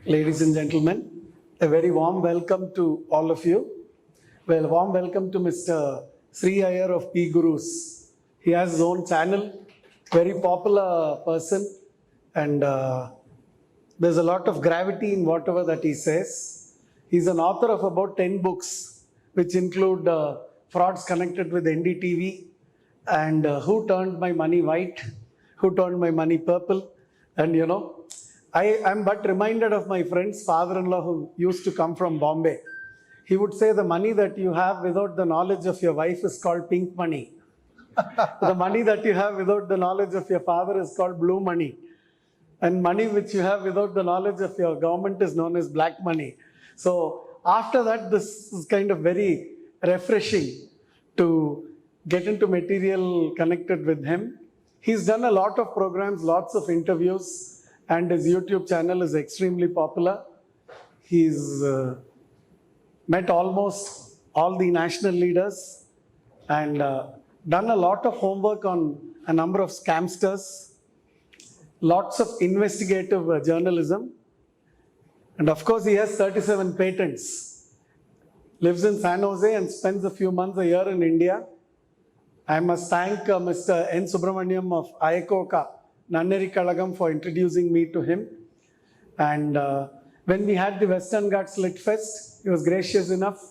Ladies and gentlemen, a very warm welcome to all of you. Well, warm welcome to Mr. Sree Iyer of PGurus. He has his own channel, very popular person, and there's a lot of gravity in whatever that he says. He's an author of about 10 books, which include Frauds Connected with NDTV and Who Turned My Money White, Who Turned My Money Purple, and I'm but reminded of my friend's father-in-law who used to come from Bombay. He would say the money that you have without the knowledge of your wife is called pink money. The money that you have without the knowledge of your father is called blue money. And money which you have without the knowledge of your government is known as black money. So after that, this is kind of very refreshing to get into material connected with him. He's done a lot of programs, lots of interviews, and his YouTube channel is extremely popular. He's met almost all the national leaders and done a lot of homework on a number of scamsters, lots of investigative journalism, and of course he has 37 patents. Lives in San Jose and spends a few months a year in India. I must thank Mr. N. Subramaniam of Ayakoka Nanneri Kalagam for introducing me to him. And when we had the Western Ghats Lit Fest, he was gracious enough,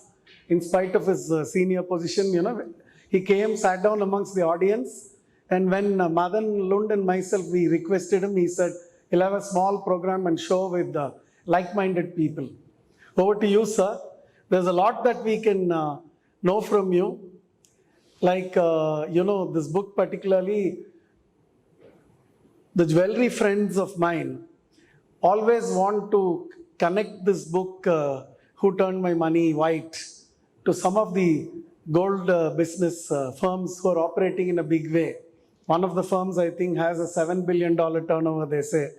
in spite of his senior position, he came, sat down amongst the audience, and when Madan Lund and myself, we requested him, he said, he'll have a small program and show with like-minded people. Over to you, sir. There's a lot that we can know from you. Like, this book particularly, the jewelry friends of mine always want to connect this book, Who Turned My Money White, to some of the gold business firms who are operating in a big way. One of the firms, I think, has a $7 billion turnover, they say,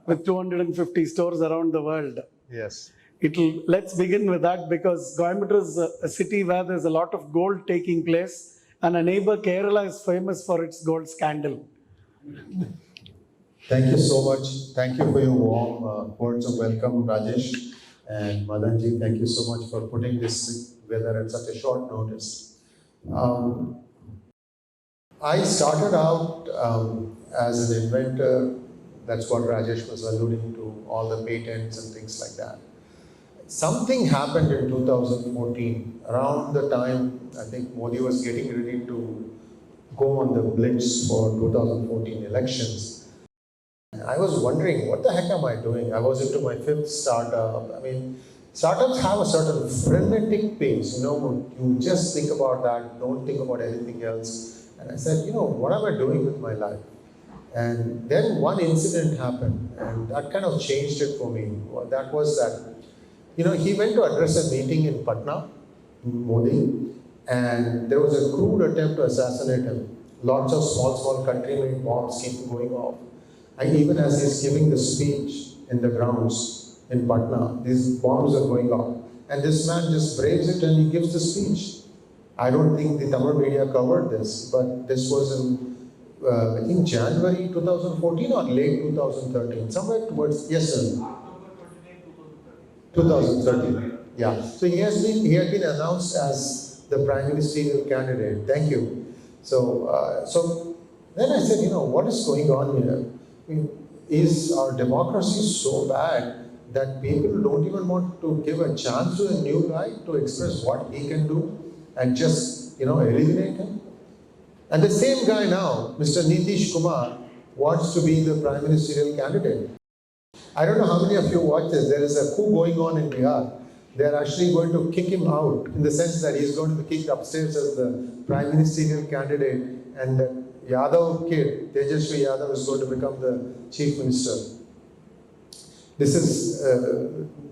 with 250 stores around the world. Yes. Let's begin with that, because Coimbatore is a city where there's a lot of gold taking place, and a neighbor, Kerala, is famous for its gold scandal. Thank you so much. Thank you for your warm words of welcome, Rajesh and Madanji. Thank you so much for putting this together at such a short notice. I started out as an inventor. That's what Rajesh was alluding to, all the patents and things like that. Something happened in 2014, around the time I think Modi was getting ready to go on the blitz for 2014 elections. I was wondering, what the heck am I doing? I was into my 5th startup. I mean, startups have a certain frenetic pace, you just think about that, don't think about anything else. And I said, what am I doing with my life? And then one incident happened, and that kind of changed it for me. That was that, he went to address a meeting in Patna, Modi, and there was a crude attempt to assassinate him. Lots of small country-made bombs keep going off. And even as he's giving the speech in the grounds in Patna, these bombs are going off. And this man just braves it and he gives the speech. I don't think the Tamil media covered this, but this was in, I think, January 2014 or late 2013, somewhere towards, yes sir. 2013. Yeah. So he had been announced as the prime ministerial candidate. Thank you. So then I said, what is going on here? I mean, is our democracy so bad that people don't even want to give a chance to a new guy to express what he can do and just, eliminate him? And the same guy now, Mr. Nitish Kumar, wants to be the prime ministerial candidate. I don't know how many of you watch this. There is a coup going on in Bihar. They are actually going to kick him out in the sense that he is going to be kicked upstairs as the prime ministerial candidate, and the Yadav kid, Tejasvi Yadav, is going to become the chief minister. This is,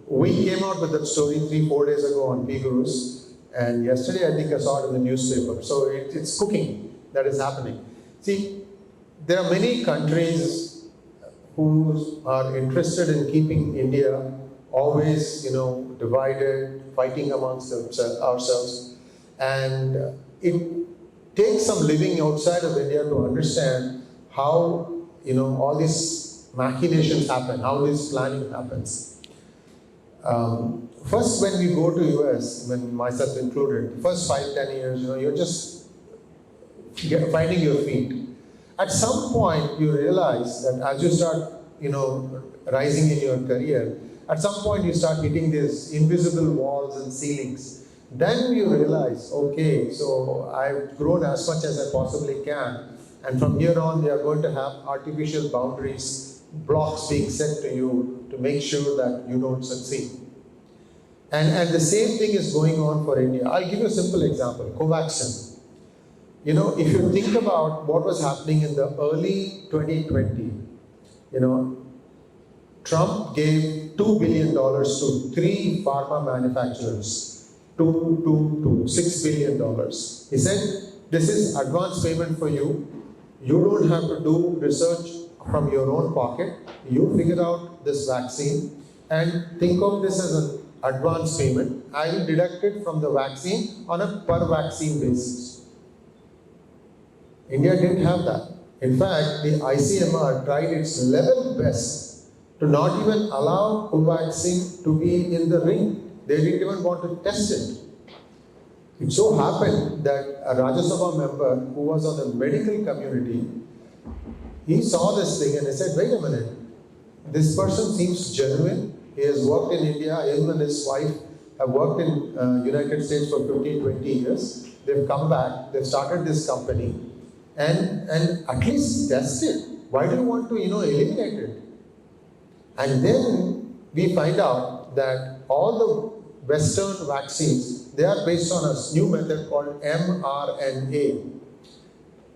we came out with that story 3-4 days ago on PGurus, and yesterday I think I saw it in the newspaper. So it's cooking that is happening. See, there are many countries who are interested in keeping India always, divided, fighting amongst ourselves. And it takes some living outside of India to understand how, all these machinations happen, how this planning happens. First, when we go to US, when myself included, the first 5-10 years, you're just finding your feet. At some point, you realize that as you start, rising in your career, at some point you start hitting these invisible walls and ceilings. Then you realize, okay, so I've grown as much as I possibly can, and from here on, we are going to have artificial boundaries, blocks being set to you to make sure that you don't succeed. And the same thing is going on for India. I'll give you a simple example, Covaxin. If you think about what was happening in the early 2020, Trump gave $2 billion to 3 pharma manufacturers, $6 billion. He said, this is advance payment for you. You don't have to do research from your own pocket. You figure out this vaccine and think of this as an advance payment. I will deduct it from the vaccine on a per vaccine basis. India didn't have that. In fact, the ICMR tried its level best to not even allow Covaxin to be in the ring. They didn't even want to test it. It so happened that a Rajya Sabha member who was on the medical community, he saw this thing and he said, wait a minute, this person seems genuine. He has worked in India, him and his wife have worked in United States for 15, 20 years. They've come back, they've started this company and at least test it. Why do you want to, eliminate it? And then we find out that all the Western vaccines, they are based on a new method called mRNA.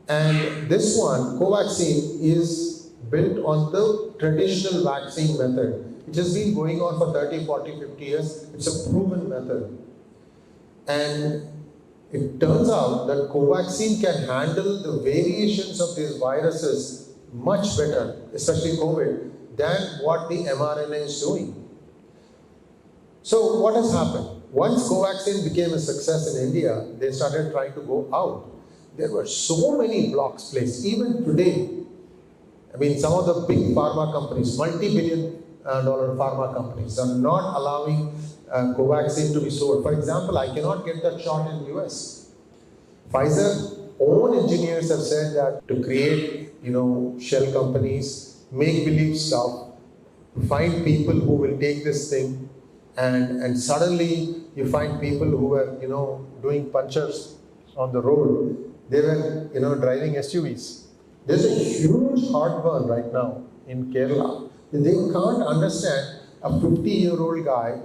And this one, Covaxin, is built on the traditional vaccine method, which has been going on for 30, 40, 50 years. It's a proven method. And it turns out that Covaxin can handle the variations of these viruses much better, especially COVID, than what the mRNA is doing. So what has happened? Once Covaxin became a success in India, they started trying to go out. There were so many blocks placed. Even today, some of the big pharma companies, multi-billion dollar pharma companies, are not allowing Covaxin to be sold. For example, I cannot get that shot in US. Pfizer own engineers have said that to create, shell companies, make-believe stuff, find people who will take this thing, and suddenly you find people who were, doing punchers on the road. They were, driving SUVs. There's a huge heartburn right now in Kerala. They can't understand a 50-year-old guy,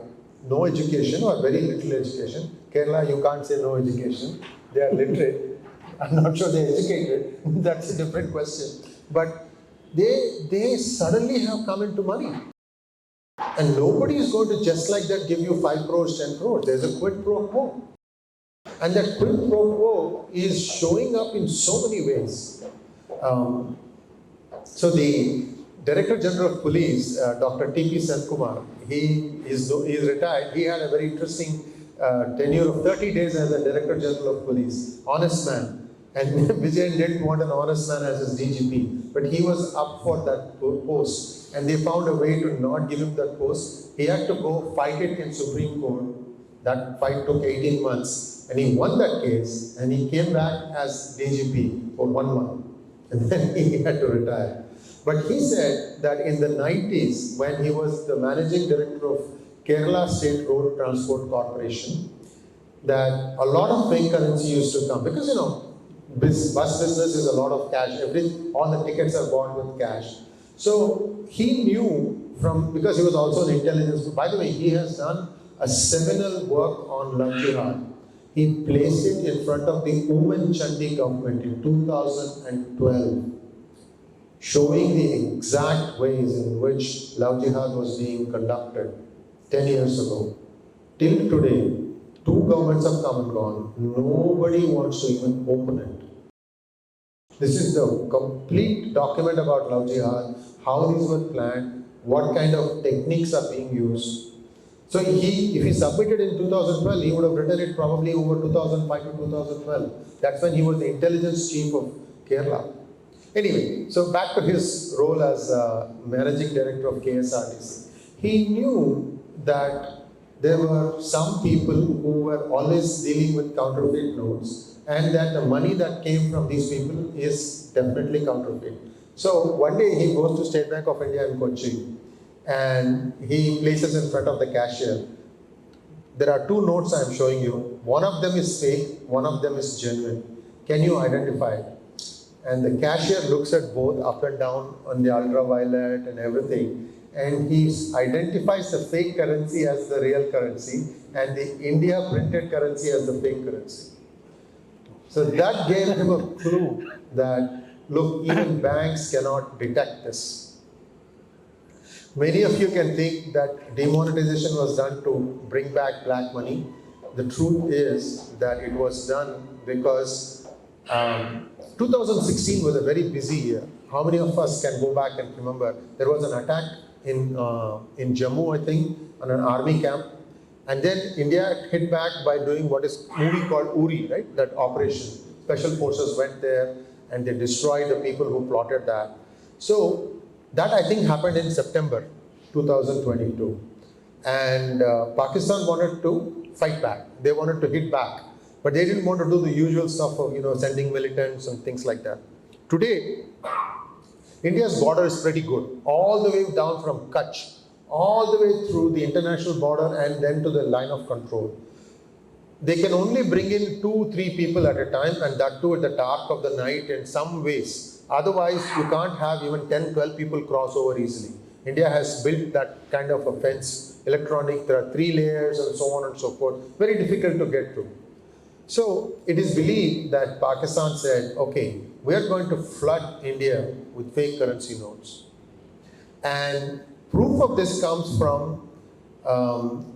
no education or very little education. Kerala, you can't say no education. They are literate. I'm not sure they're educated. That's a different question. But they suddenly have come into money. And nobody is going to just like that give you 5 crores, 10 crores. There's a quid pro quo. And that quid pro quo is showing up in so many ways. So the Director General of Police, Dr. T.P. Senkumar, he is retired. He had a very interesting tenure of 30 days as the Director General of Police. Honest man. And Vijayan didn't want an honest man as his DGP. But he was up for that post. And they found a way to not give him that post. He had to go fight it in Supreme Court. That fight took 18 months. And he won that case. And he came back as DGP for 1 month. And then he had to retire. But he said that in the 90s, when he was the managing director of Kerala State Road Transport Corporation, that a lot of fake currency used to come. Because, bus business is a lot of cash. All the tickets are bought with cash. So he knew because he was also an intelligence. By the way, he has done a seminal work on love jihad. He placed it in front of the Women Chandi government in 2012, showing the exact ways in which love jihad was being conducted 10 years ago. Till today, 2 governments have come and gone. Nobody wants to even open it. This is the complete document about love jihad, how these were planned, what kind of techniques are being used. So if he submitted in 2012, he would have written it probably over 2005 to 2012. That's when he was the intelligence chief of Kerala. Anyway, so back to his role as managing director of KSRTC. He knew that there were some people who were always dealing with counterfeit notes, and that the money that came from these people is definitely counterfeit. So one day he goes to State Bank of India in Kochi, and he places in front of the cashier. There are two notes I am showing you. One of them is fake, one of them is genuine. Can you identify it? And the cashier looks at both up and down on the ultraviolet and everything, and he identifies the fake currency as the real currency and the India printed currency as the fake currency. So that gave him a clue that, look, even banks cannot detect this. Many of you can think that demonetization was done to bring back black money. The truth is that it was done because 2016 was a very busy year. How many of us can go back and remember there was an attack in Jammu, I think, on an army camp, and then India hit back by doing what is movie called Uri, right? That operation. Special forces went there and they destroyed the people who plotted that. So that I think happened in September 2022, and Pakistan wanted to fight back. They wanted to hit back, but they didn't want to do the usual stuff of sending militants and things like that. Today, India's border is pretty good, all the way down from Kutch, all the way through the international border and then to the line of control. They can only bring in 2-3 people at a time, and that too at the dark of the night in some ways. Otherwise, you can't have even 10-12 people cross over easily. India has built that kind of a fence, electronic, there are 3 layers and so on and so forth, very difficult to get through. So it is believed that Pakistan said, okay, we are going to flood India with fake currency notes. And proof of this comes from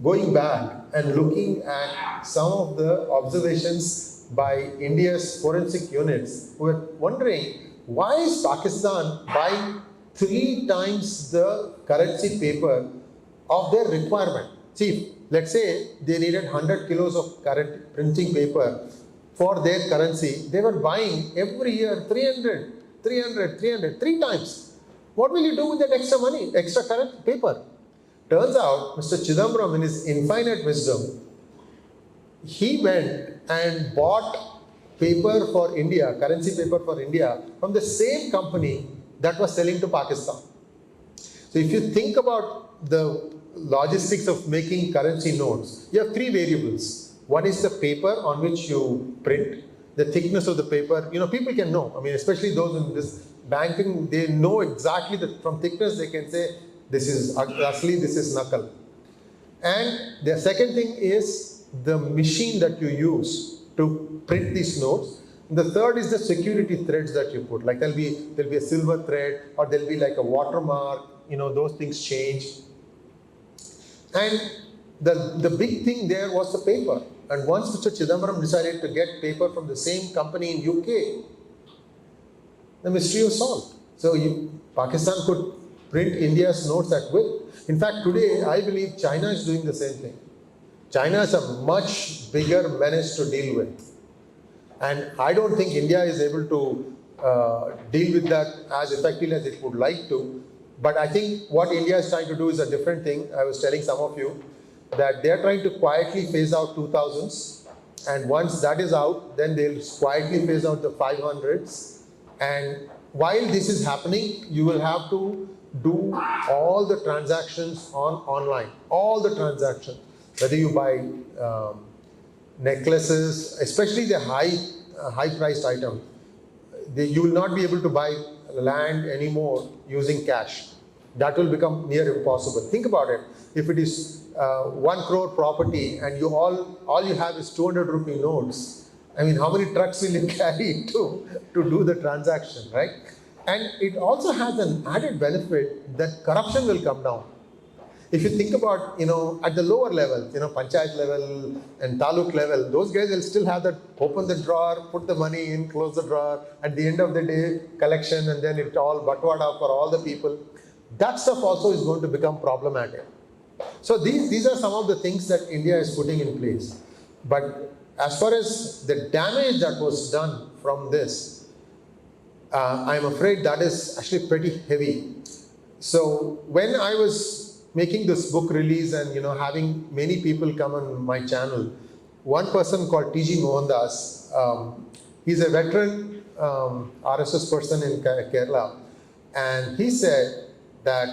going back and looking at some of the observations by India's forensic units, who were wondering, why is Pakistan buying 3 times the currency paper of their requirement? See, let's say they needed 100 kilos of current printing paper for their currency. They were buying every year 3 times. What will you do with that extra money, extra current paper? Turns out, Mr. Chidambaram, in his infinite wisdom, he went and bought paper for India, currency paper for India, from the same company that was selling to Pakistan. So if you think about the logistics of making currency notes, you have 3 variables. One is the paper on which you print, the thickness of the paper. People can know. I mean, especially those in this banking, they know exactly that from thickness they can say, this is asli, this is nakal. And the second thing is the machine that you use to print these notes. The third is the security threads that you put. Like there'll be a silver thread, or there'll be like a watermark. Those things change. And the big thing there was the paper. And once Mr. Chidambaram decided to get paper from the same company in UK, the mystery was solved. So Pakistan could print India's notes at will. In fact, today I believe China is doing the same thing. China is a much bigger menace to deal with. And I don't think India is able to deal with that as effectively as it would like to. But I think what India is trying to do is a different thing. I was telling some of you that they are trying to quietly phase out 2000s. And once that is out, then they'll quietly phase out the 500s. And while this is happening, you will have to do all the transactions online. All the transactions. Whether you buy necklaces, especially the high-priced items, you will not be able to buy land anymore using cash. That will become near impossible. Think about it. If it is 1 crore property and all you have is 200 rupee notes, I mean, how many trucks will you carry to do the transaction, right? And it also has an added benefit that corruption will come down. If you think about, at the lower level, panchayat level and taluk level, those guys will still have that, open the drawer, put the money in, close the drawer, at the end of the day, collection, and then it all batwada for all the people. that stuff also is going to become problematic. So these are some of the things that India is putting in place. But as far as the damage that was done from this, I'm afraid that is actually pretty heavy. So when I was making this book release and having many people come on my channel, one person called TG Mohandas, he's a veteran RSS person in Kerala, and he said that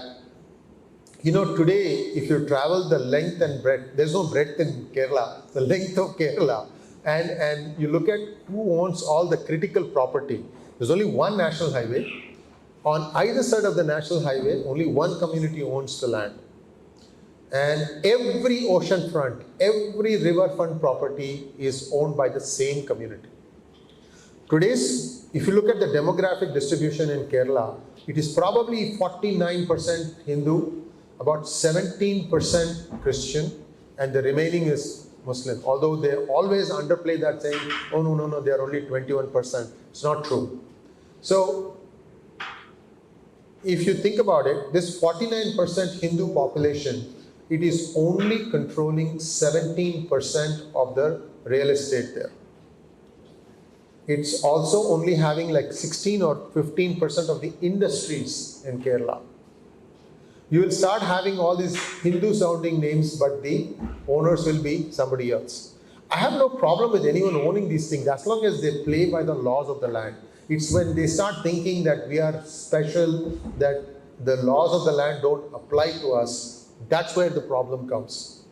today, if you travel the length and breadth, there's no breadth in Kerala, the length of Kerala, and you look at who owns all the critical property. There's only one national highway. On either side of the national highway, only one community owns the land. And every ocean front, every riverfront property is owned by the same community. If you look at the demographic distribution in Kerala, it is probably 49% Hindu, about 17% Christian, and the remaining is Muslim. Although they always underplay that, saying, oh no, they are only 21%. It's not true. So, if you think about it, this 49% Hindu population, it is only controlling 17% of the real estate there. It's also only having like 16 or 15% of the industries in Kerala. You will start having all these Hindu sounding names, but the owners will be somebody else. I have no problem with anyone owning these things as long as they play by the laws of the land. It's when they start thinking that we are special, that the laws of the land don't apply to us, that's where the problem comes.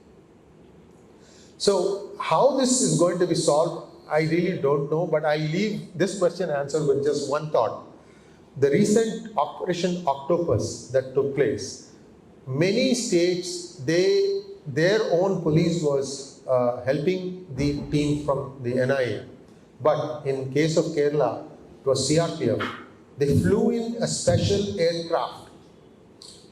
So how this is going to be solved, I really don't know, but I leave this question answered with just one thought. The recent Operation Octopus that took place, many states, their own police was helping the team from the NIA. But in case of Kerala, it was CRPF. They flew in a special aircraft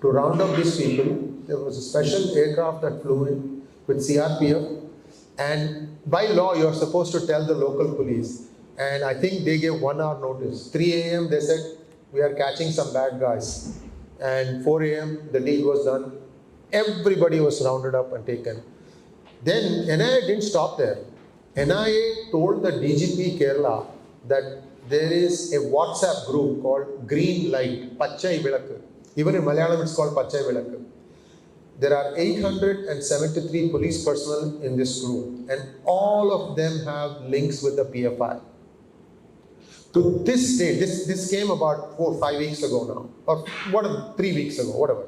to round up these people. There was a special aircraft that flew in with CRPF. And by law, you're supposed to tell the local police. And I think they gave 1 hour notice. 3 a.m. they said, we are catching some bad guys. And 4 a.m. the deed was done. Everybody was rounded up and taken. Then NIA didn't stop there. NIA told the DGP Kerala that there is a WhatsApp group called Green Light, Pachai Vilakku. Even in Malayalam it's called Pachai Vilakku. There are 873 police personnel in this group, and all of them have links with the PFI. To this day, this came about 4 or 5 weeks ago now, or 3 weeks ago, whatever.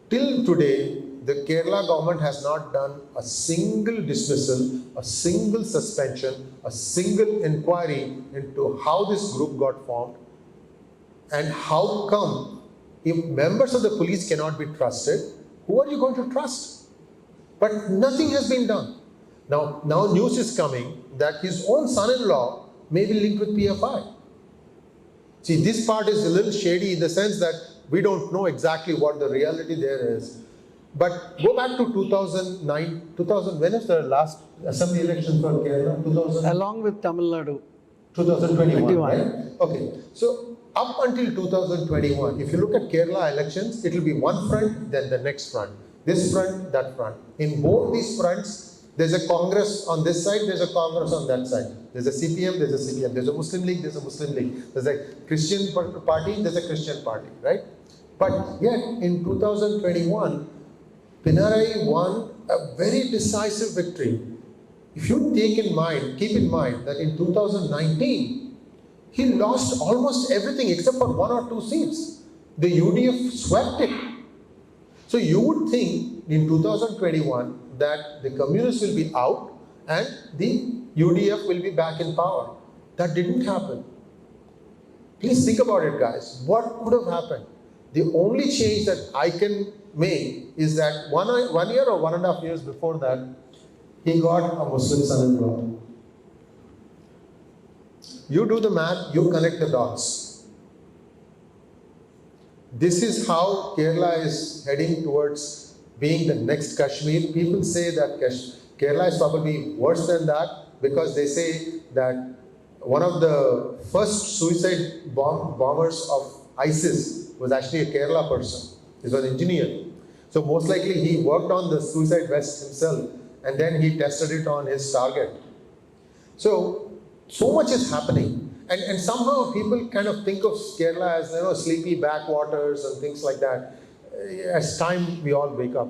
Till today, the Kerala government has not done a single dismissal, a single suspension, a single inquiry into how this group got formed, and how come, if members of the police cannot be trusted, who are you going to trust? But nothing has been done. Now news is coming that his own son-in-law may be linked with PFI. See, this part is a little shady in the sense that we don't know exactly what the reality there is. But go back to 2009, when is the last assembly election for Kerala? 2000? Along with Tamil Nadu. 2021, right? Okay. So up until 2021, if you look at Kerala elections, it will be one front, then the next front. This front, that front. In both these fronts, there's a Congress on this side, there's a Congress on that side. There's a CPM, there's a CPM. There's a Muslim League, there's a Muslim League. There's a Christian party, there's a Christian party, right? But yet, in 2021, Pinarayi won a very decisive victory. If you keep in mind that in 2019, he lost almost everything except for 1 or 2 seats. The UDF swept it. So you would think in 2021 that the communists will be out and the UDF will be back in power. That didn't happen. Please think about it, guys. What could have happened? The only change that I can make is that 1 year or 1.5 years before that, he got a Muslim son-in-law. You do the math, you connect the dots. This is how Kerala is heading towards being the next Kashmir. People say that Kerala is probably worse than that because they say that one of the first suicide bombers of ISIS was actually a Kerala person. He's an engineer. So most likely he worked on the suicide vest himself and then he tested it on his target. So much is happening. And somehow people kind of think of Kerala as sleepy backwaters and things like that. As time we all wake up.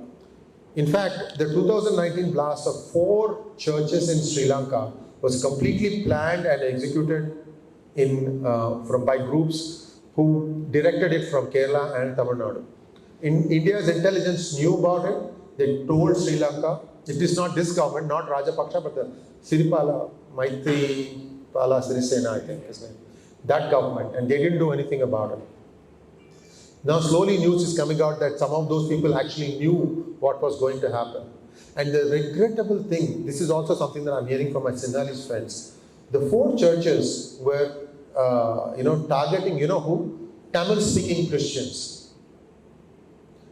In fact, the 2019 blast of 4 churches in Sri Lanka was completely planned and executed by groups who directed it from Kerala and Tamil Nadu. India's intelligence knew about it. They told Sri Lanka. It is not this government, not Rajapaksa, but the Siripala, Maithripala Sirisena, I think his name. That government, and they didn't do anything about it. Now slowly news is coming out that some of those people actually knew what was going to happen. And the regrettable thing, this is also something that I'm hearing from my Sinhalese friends. The 4 churches were, targeting, who? Tamil-speaking Christians.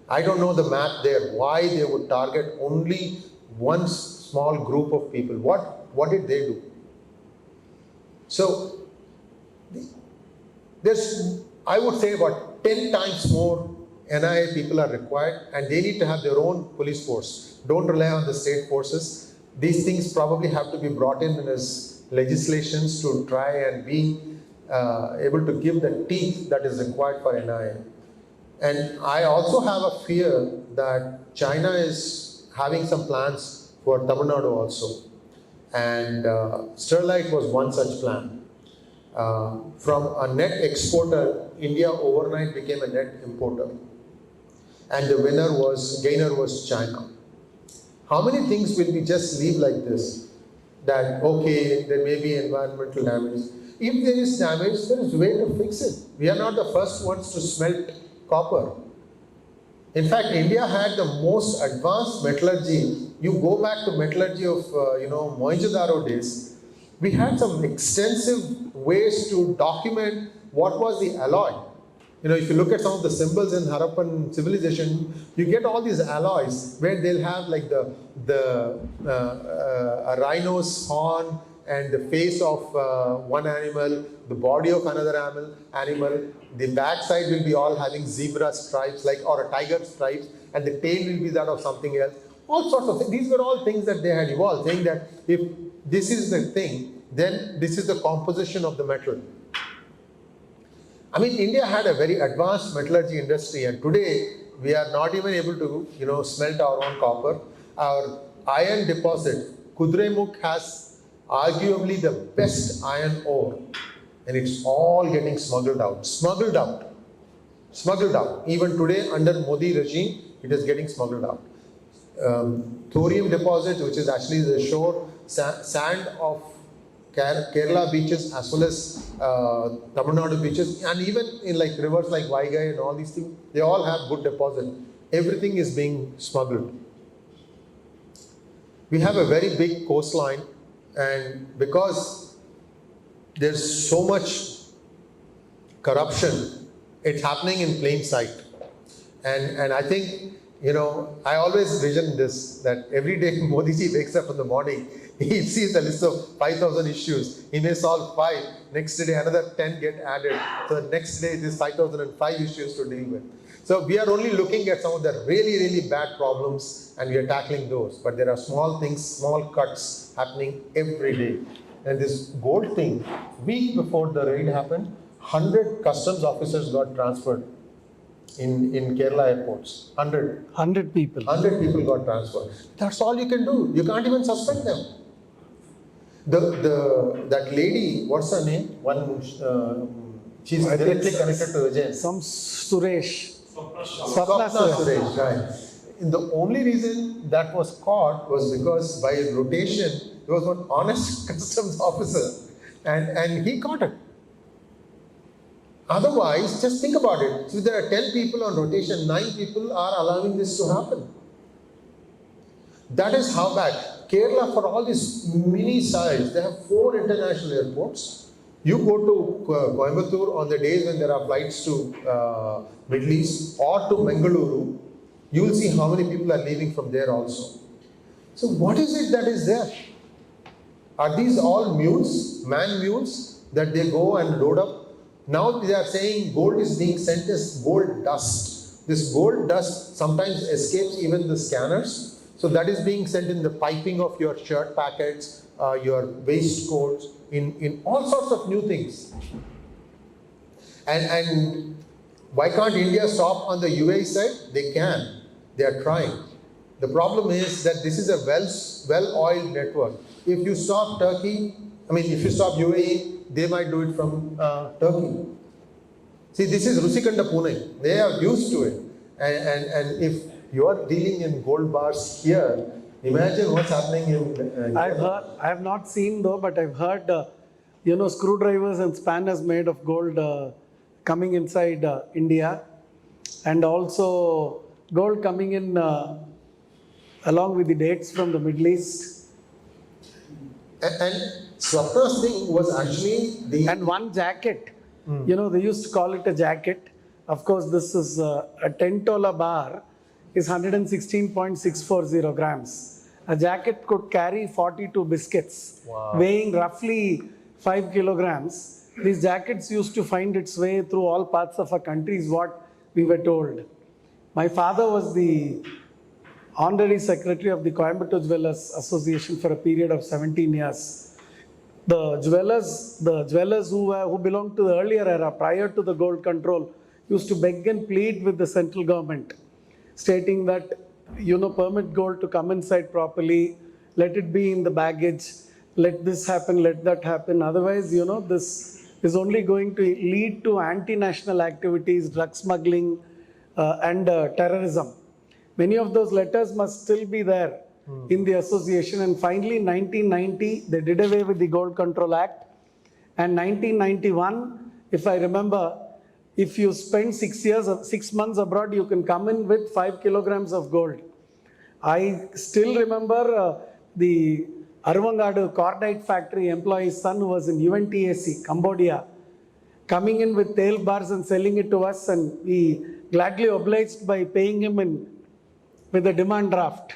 I don't know the math there, why they would target only one small group of people. What did they do? So, there's, I would say, about 10 times more NIA people are required, and they need to have their own police force. Don't rely on the state forces. These things probably have to be brought in as legislations to try and be able to give the teeth that is required for NIA. And I also have a fear that China is having some plans for Tamil Nadu also. And Sterlite was one such plan. From a net exporter, India overnight became a net importer. And the gainer was China. How many things will we just leave like this? That, okay, there may be environmental damage. If there is damage, there is a way to fix it. We are not the first ones to smelt copper. In fact, India had the most advanced metallurgy. You go back to metallurgy of, Mohenjo-daro days. We had some extensive ways to document what was the alloy. If you look at some of the symbols in Harappan civilization, you get all these alloys where they'll have like a rhino's horn and the face of one animal, the body of another animal. The backside will be all having zebra stripes, or a tiger stripes, and the tail will be that of something else. All sorts of things. These were all things that they had evolved, saying that if this is the thing, then this is the composition of the metal. I mean, India had a very advanced metallurgy industry, and today we are not even able to, smelt our own copper. Our iron deposit, Kudremukh, has arguably the best iron ore, and it's all getting smuggled out. Smuggled out. Even today, under Modi regime, it is getting smuggled out. Thorium deposit, which is actually the shore sand of Kerala beaches as well as Tamil Nadu beaches, and even in rivers like Vaigai and all these things, they all have good deposit. Everything is being smuggled. We have a very big coastline, and because there's so much corruption, it's happening in plain sight. And I think, I always vision this, that every day Modi ji wakes up in the morning, he sees a list of 5,000 issues. He may solve 5. Next day, another 10 get added. So the next day, there's 5,005 issues to deal with. So we are only looking at some of the really, really bad problems, and we are tackling those. But there are small things, small cuts happening every day. And this gold thing, week before the raid happened, 100 customs officers got transferred in Kerala airports. 100 people. 100 people got transferred. That's all you can do. You can't even suspend them. That lady, what's her name? She's directly connected to Rajesh. Some Suresh. Swapna Suresh, right. And the only reason that was caught was because by rotation, there was one honest customs officer, and he caught it. Otherwise, just think about it. So there are 10 people on rotation, 9 people are allowing this to happen. That is how bad. Kerala, for all this mini size, they have 4 international airports. You go to Coimbatore on the days when there are flights to Middle East or to Bengaluru, you will see how many people are leaving from there also. So what is it that is there? Are these all mules, man mules, that they go and load up? Now they are saying gold is being sent as gold dust. this gold dust sometimes escapes even the scanners. So that is being sent in the piping of your shirt packets, your waistcoats, in all sorts of new things. And why can't India stop on the UAE side? They can. They are trying. The problem is that this is a well-oiled network. If you stop Turkey, if you stop UAE, they might do it from Turkey. See, this is Rusikanda Pune. They are used to it. And if you are dealing in gold bars here, imagine what's happening in. I have not seen though, but I've heard, screwdrivers and spanners made of gold coming inside India, and also gold coming in along with the dates from the Middle East. And Swapna's thing was actually the. And one jacket, they used to call it a jacket. Of course, this is a 10 tola bar is 116.640 grams. A jacket could carry 42 biscuits, weighing roughly 5 kilograms. These jackets used to find its way through all parts of our country, is what we were told. My father was the honorary secretary of the Coimbatore Jewelers Association for a period of 17 years. The jewelers who belonged to the earlier era, prior to the gold control, used to beg and plead with the central government, stating that, permit gold to come inside properly, let it be in the baggage, let this happen, let that happen. Otherwise, this is only going to lead to anti-national activities, drug smuggling, and terrorism. Many of those letters must still be there in the association. And finally, in 1990, they did away with the Gold Control Act. And 1991, if I remember, if you spend 6 months abroad, you can come in with 5 kilograms of gold. I still remember the Arvangadu cordite factory employee's son, who was in UNTAC, Cambodia, coming in with tail bars and selling it to us, and we gladly obliged by paying him with a demand draft.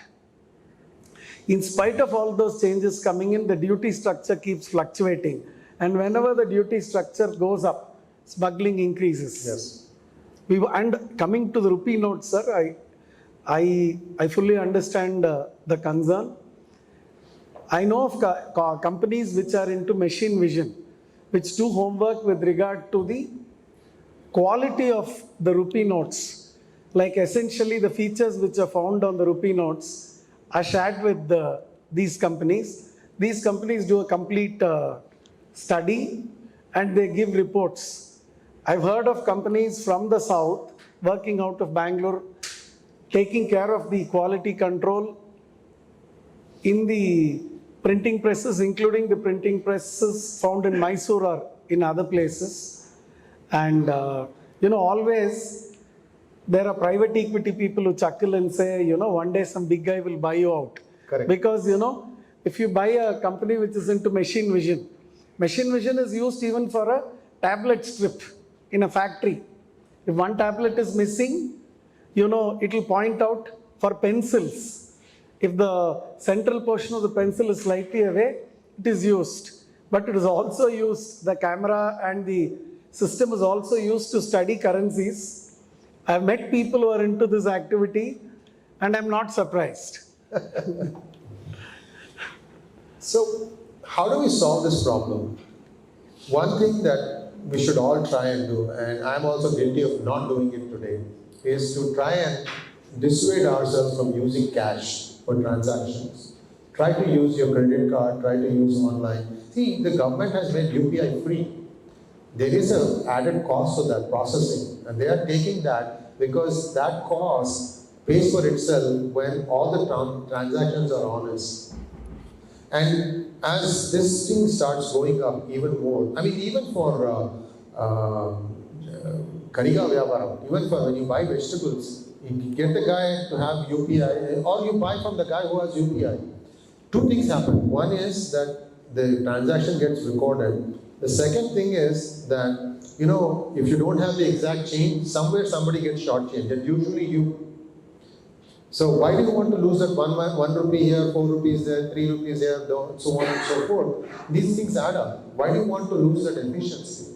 In spite of all those changes coming in, the duty structure keeps fluctuating. And whenever the duty structure goes up, smuggling increases. Yes. And coming to the rupee notes, sir, I fully understand the concern. I know of companies which are into machine vision, which do homework with regard to the quality of the rupee notes. Like essentially the features which are found on the rupee notes are shared with these companies. These companies do a complete study and they give reports. I've heard of companies from the south working out of Bangalore, taking care of the quality control in the printing presses, including the printing presses found in Mysore or in other places. And, always there are private equity people who chuckle and say, one day some big guy will buy you out. Correct. Because, if you buy a company which is into machine vision is used even for a tablet strip in a factory. If one tablet is missing, it will point out for pencils. If the central portion of the pencil is slightly away, it is used. But it is also used, the camera and the system is also used to study currencies. I have met people who are into this activity and I'm not surprised. So, how do we solve this problem? One thing that we should all try and do, and I'm also guilty of not doing it today, is to try and dissuade ourselves from using cash for transactions. Try to use your credit card, try to use online. See, the government has made UPI free. There is an added cost of that processing, and they are taking that because that cost pays for itself when all the transactions are honest. And as this thing starts going up even more, even for Kariga Vyavaram, even for when you buy vegetables, you get the guy to have UPI, or you buy from the guy who has UPI. Two things happen. One is that the transaction gets recorded. The second thing is that, if you don't have the exact change, somewhere somebody gets shortchanged, and usually you. So why do you want to lose that 1 rupee here, 4 rupees there, 3 rupees here, so on and so forth? These things add up. Why do you want to lose that efficiency?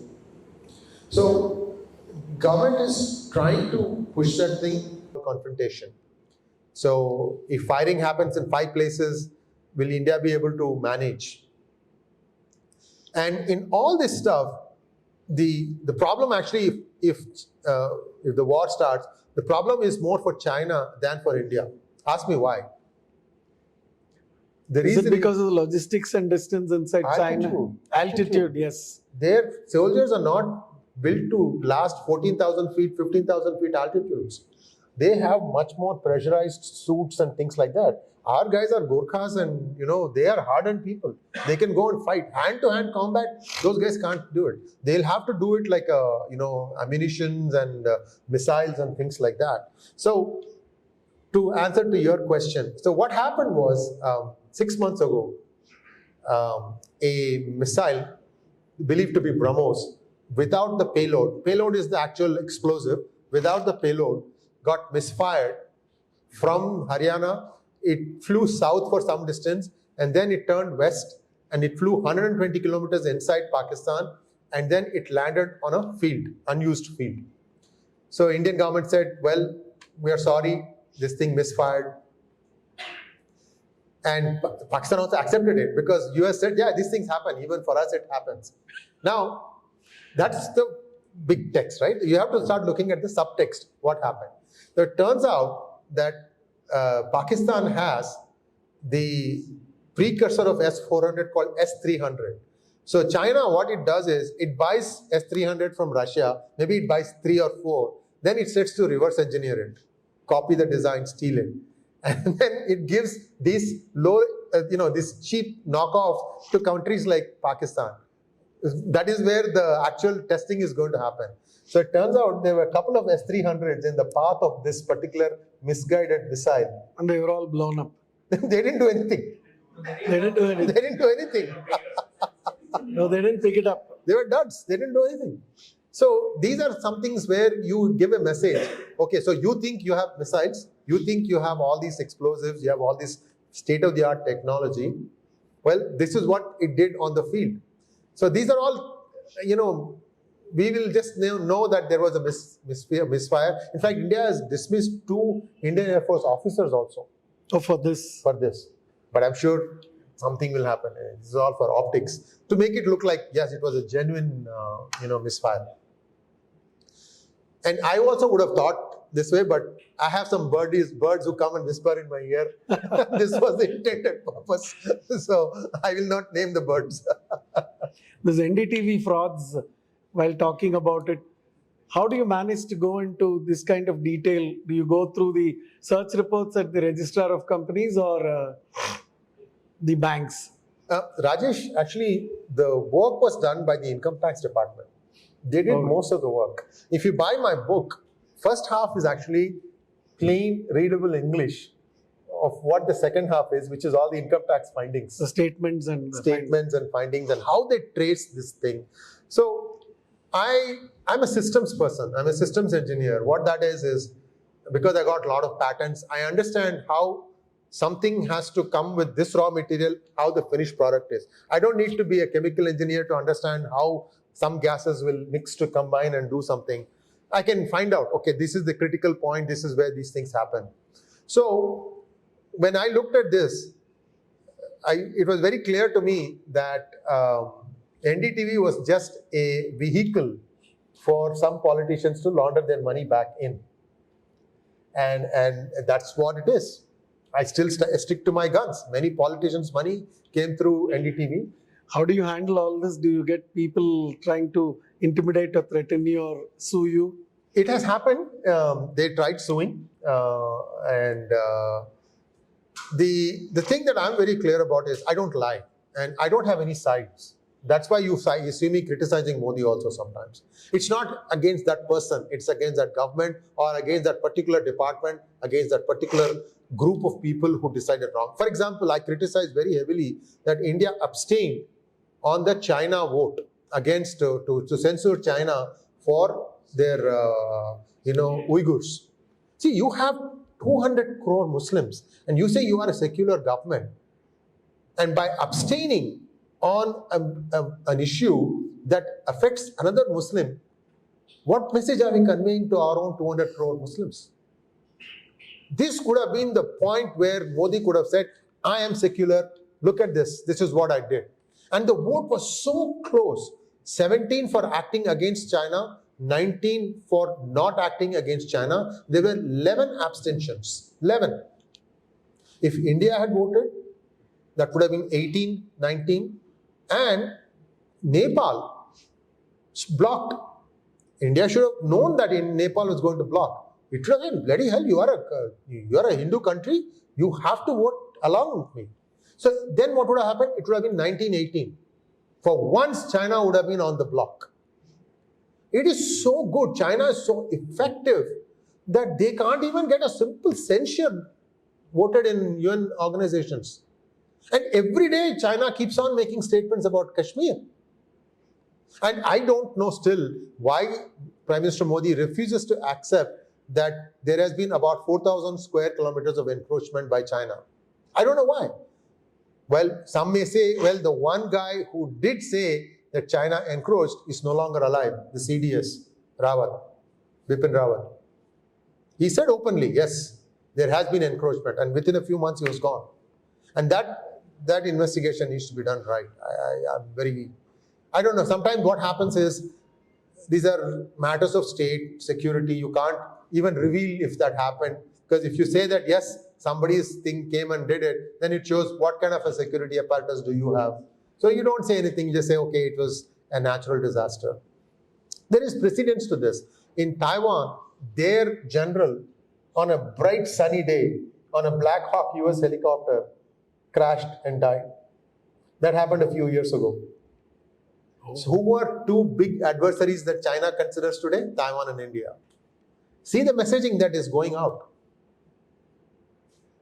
So government is trying to push that thing for confrontation. So if firing happens in 5 places, will India be able to manage? And in all this stuff, the problem actually, if the war starts, the problem is more for China than for India. Ask me why. The Is reason it because of the logistics and distance inside China? Altitude, yes. Their soldiers are not built to last 14,000 feet, 15,000 feet altitudes. They have much more pressurized suits and things like that. Our guys are Gorkhas and, they are hardened people. They can go and fight. Hand-to-hand combat, those guys can't do it. They'll have to do it like, ammunitions and missiles and things like that. So, to answer to your question, so what happened was, 6 months ago, a missile believed to be BrahMos without the payload is the actual explosive, without the payload, got misfired from Haryana. It flew south for some distance and then it turned west and it flew 120 kilometers inside Pakistan and then it landed on a field, unused field. So Indian government said, well, we are sorry, this thing misfired. And Pakistan also accepted it because US said, yeah, these things happen. Even for us, it happens. Now, that's the big text, right? You have to start looking at the subtext, what happened. So it turns out that Pakistan has the precursor of S-400 called S-300. So China, what it does is, it buys S-300 from Russia, maybe it buys 3 or 4, then it sets to reverse engineer it, copy the design, steal it. And then it gives these these cheap knockoffs to countries like Pakistan. That is where the actual testing is going to happen. So it turns out there were a couple of S-300s in the path of this particular misguided missile. And they were all blown up. They didn't do anything. They didn't do anything. They didn't do anything. No, they didn't pick it up. They were duds. They didn't do anything. So these are some things where you give a message. Okay, so you think you have missiles, you think you have all these explosives, you have all this state-of-the-art technology. Well, this is what it did on the field. So these are all, we will just know that there was a misfire. In fact, India has dismissed 2 Indian Air Force officers also. Oh, for this? For this. But I'm sure something will happen. This is all for optics. To make it look like, yes, it was a genuine, misfire. And I also would have thought this way, but I have some birds who come and whisper in my ear. This was the intended purpose. So I will not name the birds. This NDTV frauds, while talking about it, how do you manage to go into this kind of detail? Do you go through the search reports at the registrar of companies or the banks? Rajesh, actually, the work was done by the income tax department. They did most of the work. If you buy my book, first half is actually plain, readable English of what the second half is, which is all the income tax findings. The statements and findings and how they trace this thing. So I'm a systems person. I'm a systems engineer. What that is because I got a lot of patents, I understand how something has to come with this raw material, how the finished product is. I don't need to be a chemical engineer to understand how some gases will mix to combine and do something. I can find out, okay, this is the critical point, this is where these things happen. So when I looked at this, it was very clear to me that NDTV was just a vehicle for some politicians to launder their money back in. And that's what it is. I still stick to my guns. Many politicians' money came through NDTV. How do you handle all this? Do you get people trying to intimidate or threaten you or sue you? It has happened. They tried suing. The thing that I'm very clear about is I don't lie. And I don't have any sides. That's why you see me criticizing Modi also sometimes. It's not against that person. It's against that government or against that particular department, against that particular group of people who decided wrong. For example, I criticized very heavily that India abstained on the China vote against to censor China for their Uyghurs. See, you have 200 crore Muslims and you say you are a secular government, and by abstaining on an issue that affects another Muslim, What message are we conveying to our own 200 crore Muslims? This could have been the point where Modi could have said, I am secular, look at this, this is what I did. And the vote was so close, 17 for acting against China, 19 for not acting against China. There were 11 abstentions, 11. If India had voted, that would have been 18, 19. And Nepal blocked. India should have known that Nepal was going to block. It would have been, bloody hell, you are a Hindu country, you have to vote along with me. So then what would have happened? It would have been 1918. For once, China would have been on the block. It is so good, China is so effective that they can't even get a simple censure voted in UN organizations. And every day, China keeps on making statements about Kashmir. And I don't know still why Prime Minister Modi refuses to accept that there has been about 4,000 square kilometers of encroachment by China. I don't know why. Well, some may say, well, the one guy who did say that China encroached is no longer alive, the CDS, Rawat, Bipin Rawat. He said openly, yes, there has been encroachment, and within a few months he was gone. And that investigation needs to be done right. I don't know, sometimes what happens is, these are matters of state security. You can't even reveal if that happened, because if you say that, yes, somebody's thing came and did it, then it shows what kind of a security apparatus do you have. So you don't say anything, you just say, okay, it was a natural disaster. There is precedence to this. In Taiwan, their general, on a bright sunny day, on a Black Hawk US helicopter, crashed and died. That happened a few years ago. So who are two big adversaries that China considers today? Taiwan and India. See the messaging that is going out.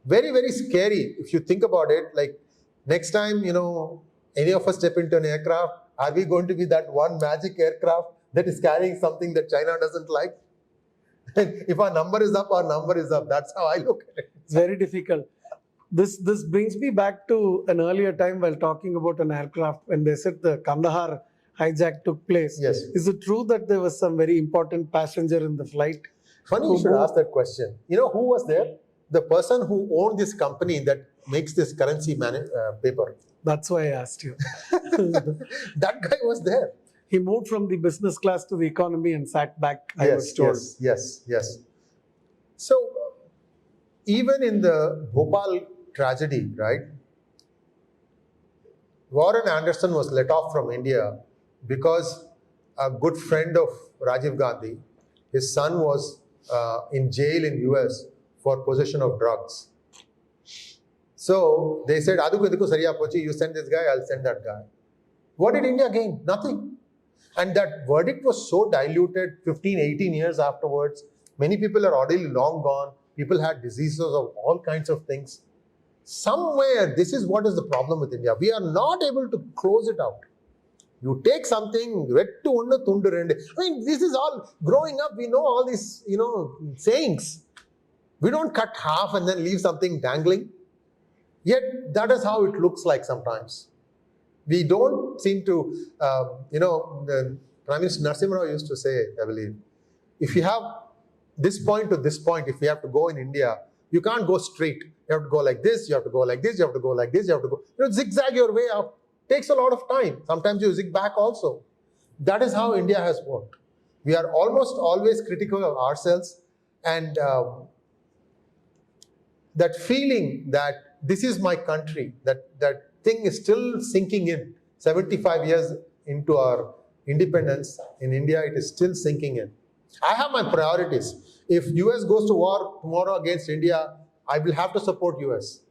Very, very scary if you think about it. Like next time, any of us step into an aircraft, are we going to be that one magic aircraft that is carrying something that China doesn't like? And if our number is up, our number is up. That's how I look at it. It's very difficult. This brings me back to an earlier time while talking about an aircraft when they said the Kandahar hijack took place. Yes. Is it true that there was some very important passenger in the flight? Funny you should ask that question. You know who was there? The person who owned this company that makes this currency paper. That's why I asked you. That guy was there. He moved from the business class to the economy and sat back, I was told. Yes. So, even in the Bhopal tragedy, right, Warren Anderson was let off from India because a good friend of Rajiv Gandhi, his son was in jail in US for possession of drugs. So they said, you send this guy, I'll send that guy. What did India gain? Nothing. And that verdict was so diluted 15, 18 years afterwards. Many people are already long gone. People had diseases of all kinds of things. Somewhere, this is what is the problem with India. We are not able to close it out. You take something, I mean, this is all, growing up, we know all these, sayings. We don't cut half and then leave something dangling. Yet, that is how it looks like sometimes. We don't seem to, the Prime Minister Narasimha Rao used to say, I believe, if you have this point to this point, if you have to go in India, you can't go straight. You have to go like this, you have to go like this, you have to go like this, you have to go, zigzag your way up. Takes a lot of time. Sometimes you zig back also. That is how India has worked. We are almost always critical of ourselves, and that feeling that this is my country, that thing is still sinking in. 75 years into our independence in India, it is still sinking in. I have my priorities. If US goes to war tomorrow against India, I will have to support US.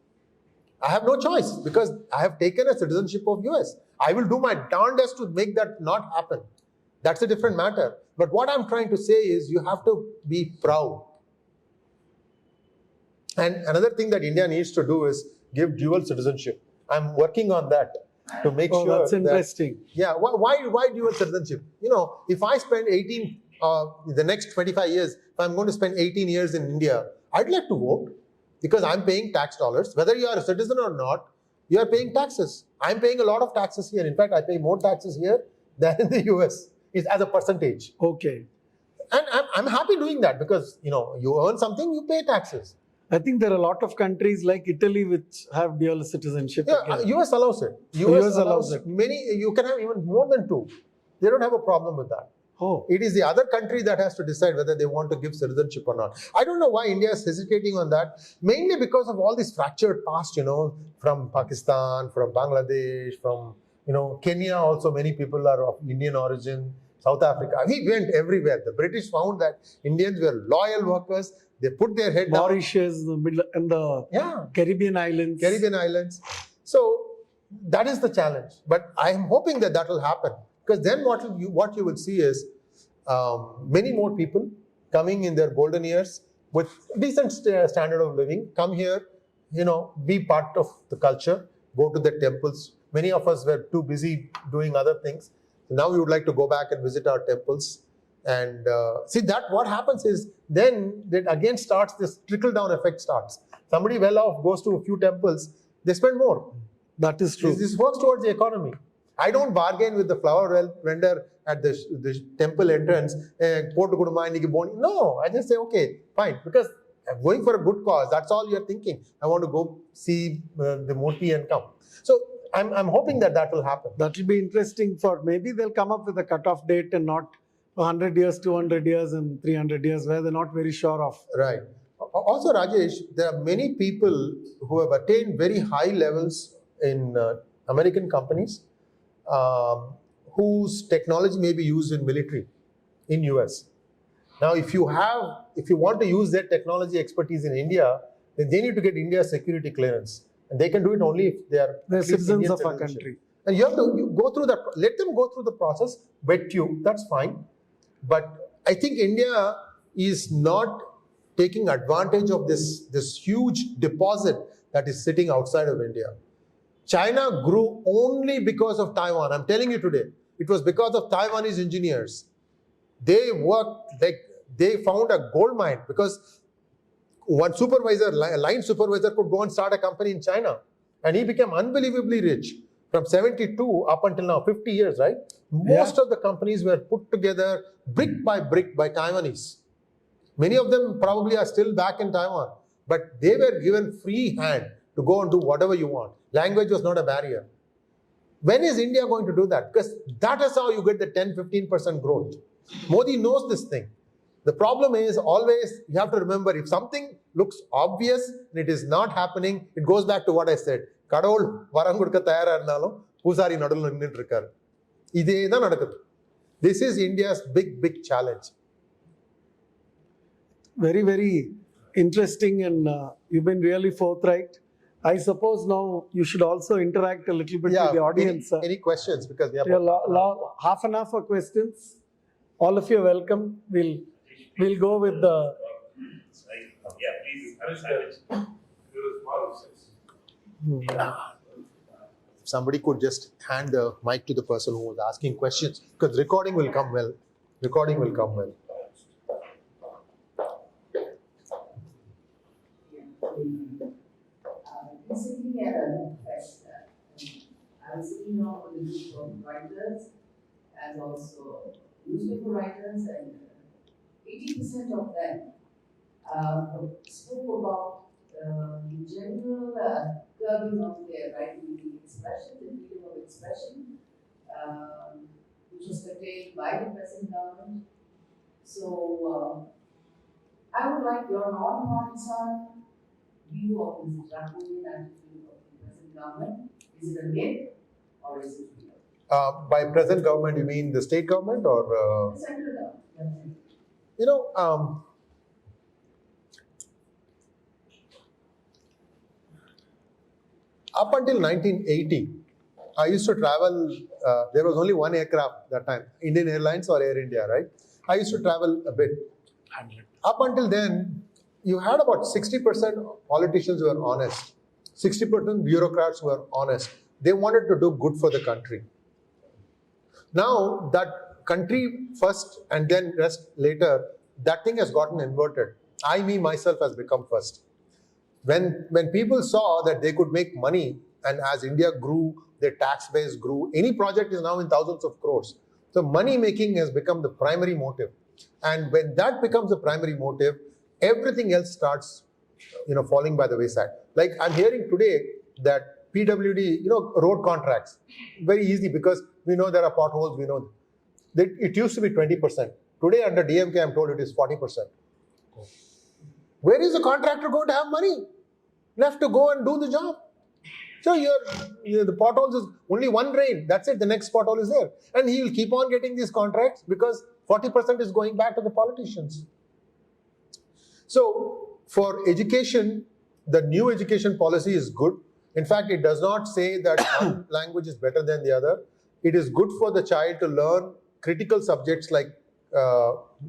I have no choice because I have taken a citizenship of US. I will do my darndest to make that not happen. That's a different matter. But what I'm trying to say is you have to be proud. And another thing that India needs to do is give dual citizenship. I'm working on that to make sure. That's interesting. Why dual citizenship? If I spend the next 25 years, if I'm going to spend 18 years in India, I'd like to vote because I'm paying tax dollars. Whether you are a citizen or not, you are paying taxes. I'm paying a lot of taxes here. In fact, I pay more taxes here than in the US. It's as a percentage. Okay. And I'm happy doing that because, you earn something, you pay taxes. I think there are a lot of countries like Italy which have dual citizenship. Yeah, again. US allows it. US allows it. Many, you can have even more than 2. They don't have a problem with that. Oh, It is the other country that has to decide whether they want to give citizenship or not. I don't know why India is hesitating on that. Mainly because of all this fractured past, from Pakistan, from Bangladesh, from, Kenya also many people are of Indian origin, South Africa. We went everywhere. The British found that Indians were loyal workers. They put their head down. Mauritius, the middle and the Caribbean islands. So that is the challenge. But I am hoping that will happen. Because then what you will see is many more people coming in their golden years with decent standard of living, come here, be part of the culture, go to the temples. Many of us were too busy doing other things. Now we would like to go back and visit our temples. And see that what happens is then that again starts this trickle-down effect starts. Somebody well off goes to a few temples, they spend more. That is true. This works towards the economy. I don't bargain with the flower vendor at the temple entrance. No, I just say, okay, fine. Because I'm going for a good cause. That's all you're thinking. I want to go see the Murti and come. So I'm hoping that will happen. That will be interesting for maybe they'll come up with a cutoff date and not 100 years, 200 years and 300 years where they're not very sure of. Right. Also, Rajesh, there are many people who have attained very high levels in American companies whose technology may be used in military in US. Now, if you want to use their technology expertise in India, then they need to get India's security clearance. And they can do it only if they're citizens Indian of our citizenship. country. And you have to go through that. Let them go through the process, vet you, that's fine. But I think India is not taking advantage of this huge deposit that is sitting outside of India. China grew only because of Taiwan. I'm telling you today, it was because of Taiwanese engineers. They worked, they found a gold mine because one line supervisor could go and start a company in China. And he became unbelievably rich from 72 up until now, 50 years, right? Most of the companies were put together brick by Taiwanese. Many of them probably are still back in Taiwan, but they were given free hand to go and do whatever you want. Language was not a barrier. When is India going to do that? Because that is how you get the 10-15% growth. Modi knows this thing. The problem is always, you have to remember, if something looks obvious and it is not happening, it goes back to what I said. Kadavul varam kodukka tayara irundhalum poosari naduvula ninnittu irukkaru. Idhe dhaan nadakudhu. This is India's big challenge. Very, very interesting, and you've been really forthright. I suppose now you should also interact a little bit with the audience. Any questions? Because we have half an hour for questions. All of you are welcome. We'll go with the. Yeah, please. If somebody could just hand the mic to the person who was asking questions, because recording will come well. Recently at a fest, I was sitting on with a group of writers and also newspaper writers, and 80% of them spoke about the general curbing of their right to expression, the freedom of expression, which was curtailed by the present government. So I would like your non-partisan view of this draconian attitude of the present government. Is it a myth or is it real? By present government, you mean the state government or? The central government. Up until 1980, I used to travel, there was only one aircraft that time, Indian Airlines or Air India, right? I used to travel a bit. Up until then, you had about 60% politicians who were honest, 60% bureaucrats who were honest. They wanted to do good for the country. Now, that country first and then rest later, that thing has gotten inverted. Me, myself has become first. When people saw that they could make money, and as India grew, their tax base grew, any project is now in thousands of crores. So money making has become the primary motive. And when that becomes the primary motive, everything else starts, falling by the wayside. Like I'm hearing today that PWD, road contracts, very easy because we know there are potholes, we know that it used to be 20%. Today under DMK, I'm told it is 40%. Where is the contractor going to have money left to go and do the job? So the potholes is only one drain. That's it. The next pothole is there. And he will keep on getting these contracts because 40% is going back to the politicians. So for education, the new education policy is good. In fact, it does not say that one language is better than the other. It is good for the child to learn critical subjects like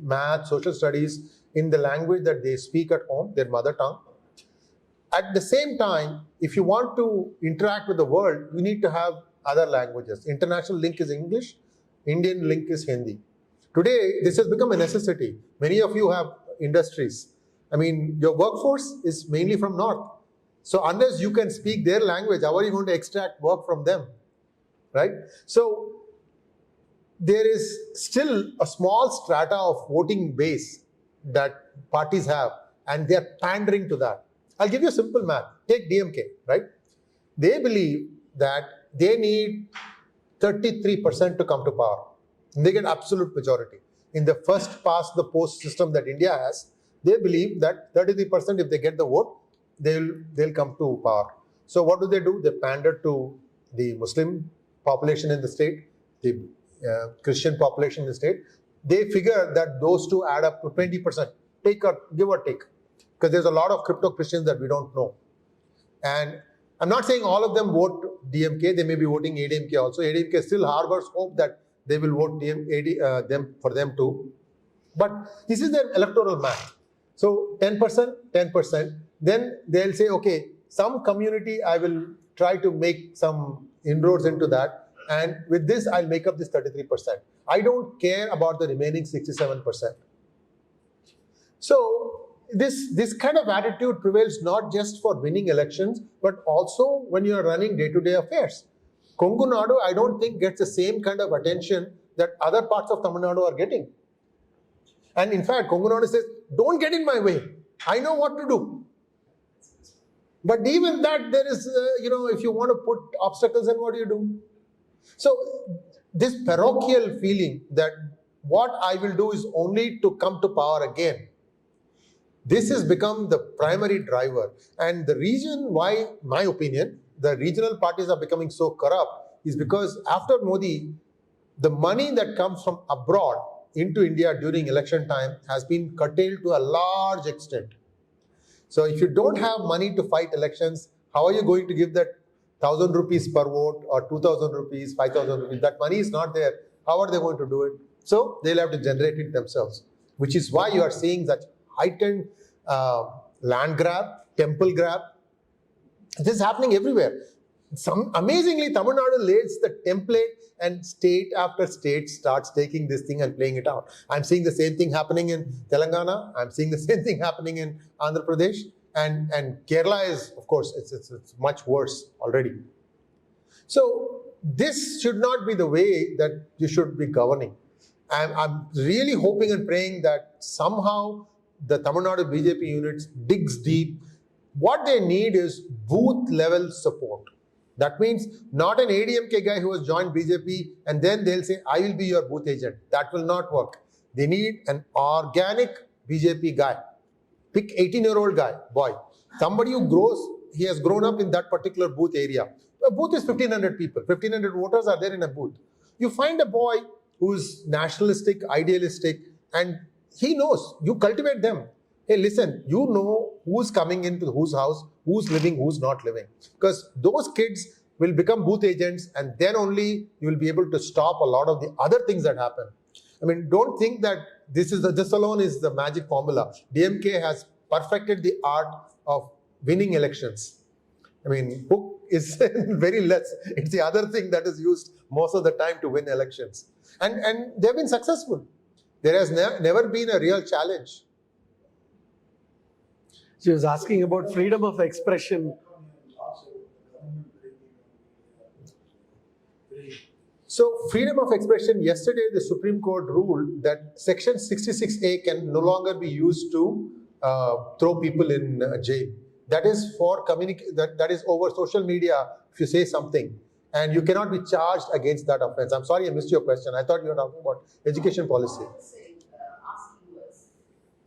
math, social studies in the language that they speak at home, their mother tongue. At the same time, if you want to interact with the world, you need to have other languages. International link is English, Indian link is Hindi. Today, this has become a necessity. Many of you have industries. I mean, your workforce is mainly from North. So unless you can speak their language, how are you going to extract work from them, right? So there is still a small strata of voting base that parties have, and they are pandering to that. I'll give you a simple math. Take DMK, right? They believe that they need 33% to come to power. And they get absolute majority. In the first past the post system that India has, they believe that 33%, if they get the vote, they'll come to power. So what do? They pander to the Muslim population in the state, the Christian population in the state. They figure that those two add up to 20%, give or take. Because there's a lot of crypto Christians that we don't know. And I'm not saying all of them vote DMK, they may be voting ADMK also. ADMK still harbors hope that they will vote for them too. But this is their electoral math. So 10%, 10%, then they'll say, okay, some community I will try to make some inroads into that. And with this, I'll make up this 33%. I don't care about the remaining 67%. So this kind of attitude prevails not just for winning elections, but also when you are running day-to-day affairs. Kongu Nadu, I don't think gets the same kind of attention that other parts of Tamil Nadu are getting. And in fact, Kongu Nadu says, don't get in my way. I know what to do. But even that, there is, if you want to put obstacles, then what do? So this parochial feeling that what I will do is only to come to power again, this has become the primary driver. And the reason why, my opinion, the regional parties are becoming so corrupt is because after Modi, the money that comes from abroad into India during election time has been curtailed to a large extent. So if you don't have money to fight elections, how are you going to give that 1,000 rupees per vote or 2,000 rupees, 5,000 rupees? That money is not there. How are they going to do it? So they'll have to generate it themselves, which is why you are seeing such heightened land grab, temple grab. This is happening everywhere. Amazingly, Tamil Nadu lays the template and state after state starts taking this thing and playing it out. I'm seeing the same thing happening in Telangana. I'm seeing the same thing happening in Andhra Pradesh. And Kerala is, of course, it's much worse already. So this should not be the way that you should be governing. I'm really hoping and praying that somehow the Tamil Nadu BJP units digs deep. What they need is booth level support. That means not an ADMK guy who has joined BJP and then they'll say, I will be your booth agent. That will not work. They need an organic BJP guy. Pick 18-year-old guy, boy. Somebody who he has grown up in that particular booth area. A booth is 1,500 people. 1,500 voters are there in a booth. You find a boy who's nationalistic, idealistic, and he knows. You cultivate them. Hey, listen, you know who's coming into whose house, who's living, who's not living. Because those kids will become booth agents and then only you will be able to stop a lot of the other things that happen. I mean, don't think that this alone is the magic formula. DMK has perfected the art of winning elections. I mean, hook is very less. It's the other thing that is used most of the time to win elections. And they've been successful. There has never been a real challenge. She was asking about freedom of expression. So freedom of expression, yesterday the Supreme Court ruled that Section 66A can no longer be used to throw people in jail. That is for that is over social media if you say something. And you cannot be charged against that offense. I'm sorry I missed your question. I thought you were talking about education policy. What I was saying, asking was,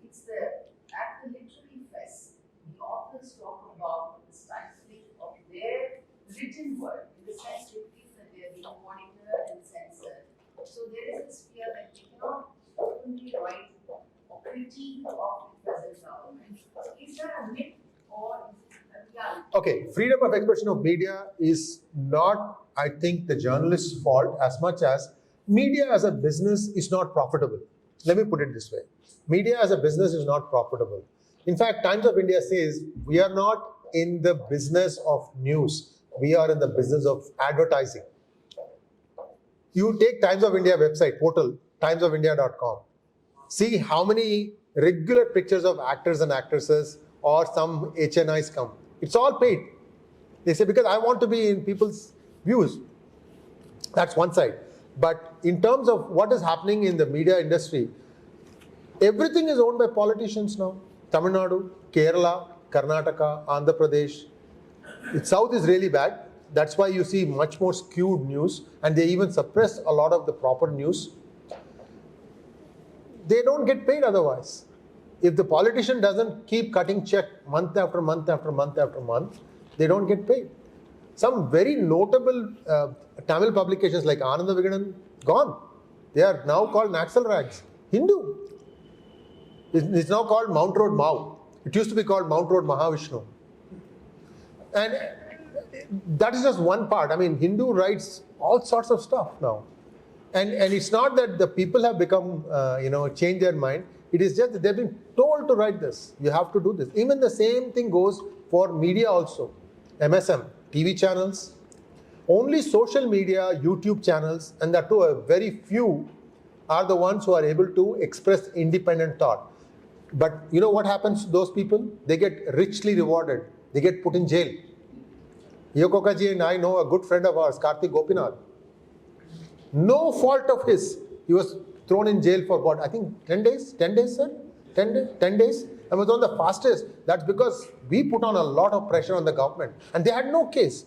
it's at the literary fest, the authors talk about the stifling of their written word, in the sense they feel that they are being monitored and censored. So there is this fear that we cannot openly write a critique of the present government. Is that a myth or is it a reality? Okay, freedom of expression of media is not, I think, the journalist's fault as much as media as a business is not profitable. Let me put it this way. Media as a business is not profitable. In fact, Times of India says we are not in the business of news. We are in the business of advertising. You take Times of India website, portal, timesofindia.com. See how many regular pictures of actors and actresses or some HNIs come. It's all paid. They say, because I want to be in people's views. That's one side. But in terms of what is happening in the media industry, everything is owned by politicians now. Tamil Nadu, Kerala, Karnataka, Andhra Pradesh. The South is really bad. That's why you see much more skewed news, and they even suppress a lot of the proper news. They don't get paid otherwise. If the politician doesn't keep cutting check month after month after month after month, they don't get paid. Some very notable Tamil publications like Ananda Vigadan, gone. They are now called Naxal Rags. Hindu. It's now called Mount Road Mau. It used to be called Mount Road Mahavishnu. And that is just one part. I mean, Hindu writes all sorts of stuff now. And it's not that the people have become, change their mind. It is just that they've been told to write this. You have to do this. Even the same thing goes for media also. MSM, TV channels, only social media, YouTube channels, and that too a very few are the ones who are able to express independent thought. But you know what happens to those people? They get richly rewarded. They get put in jail. Yokokaji and I know a good friend of ours, Karthik Gopinath. No fault of his. He was thrown in jail for what? I think 10 days? 10 days, sir? 10 days? And was on the fastest. That's because we put on a lot of pressure on the government. And they had no case.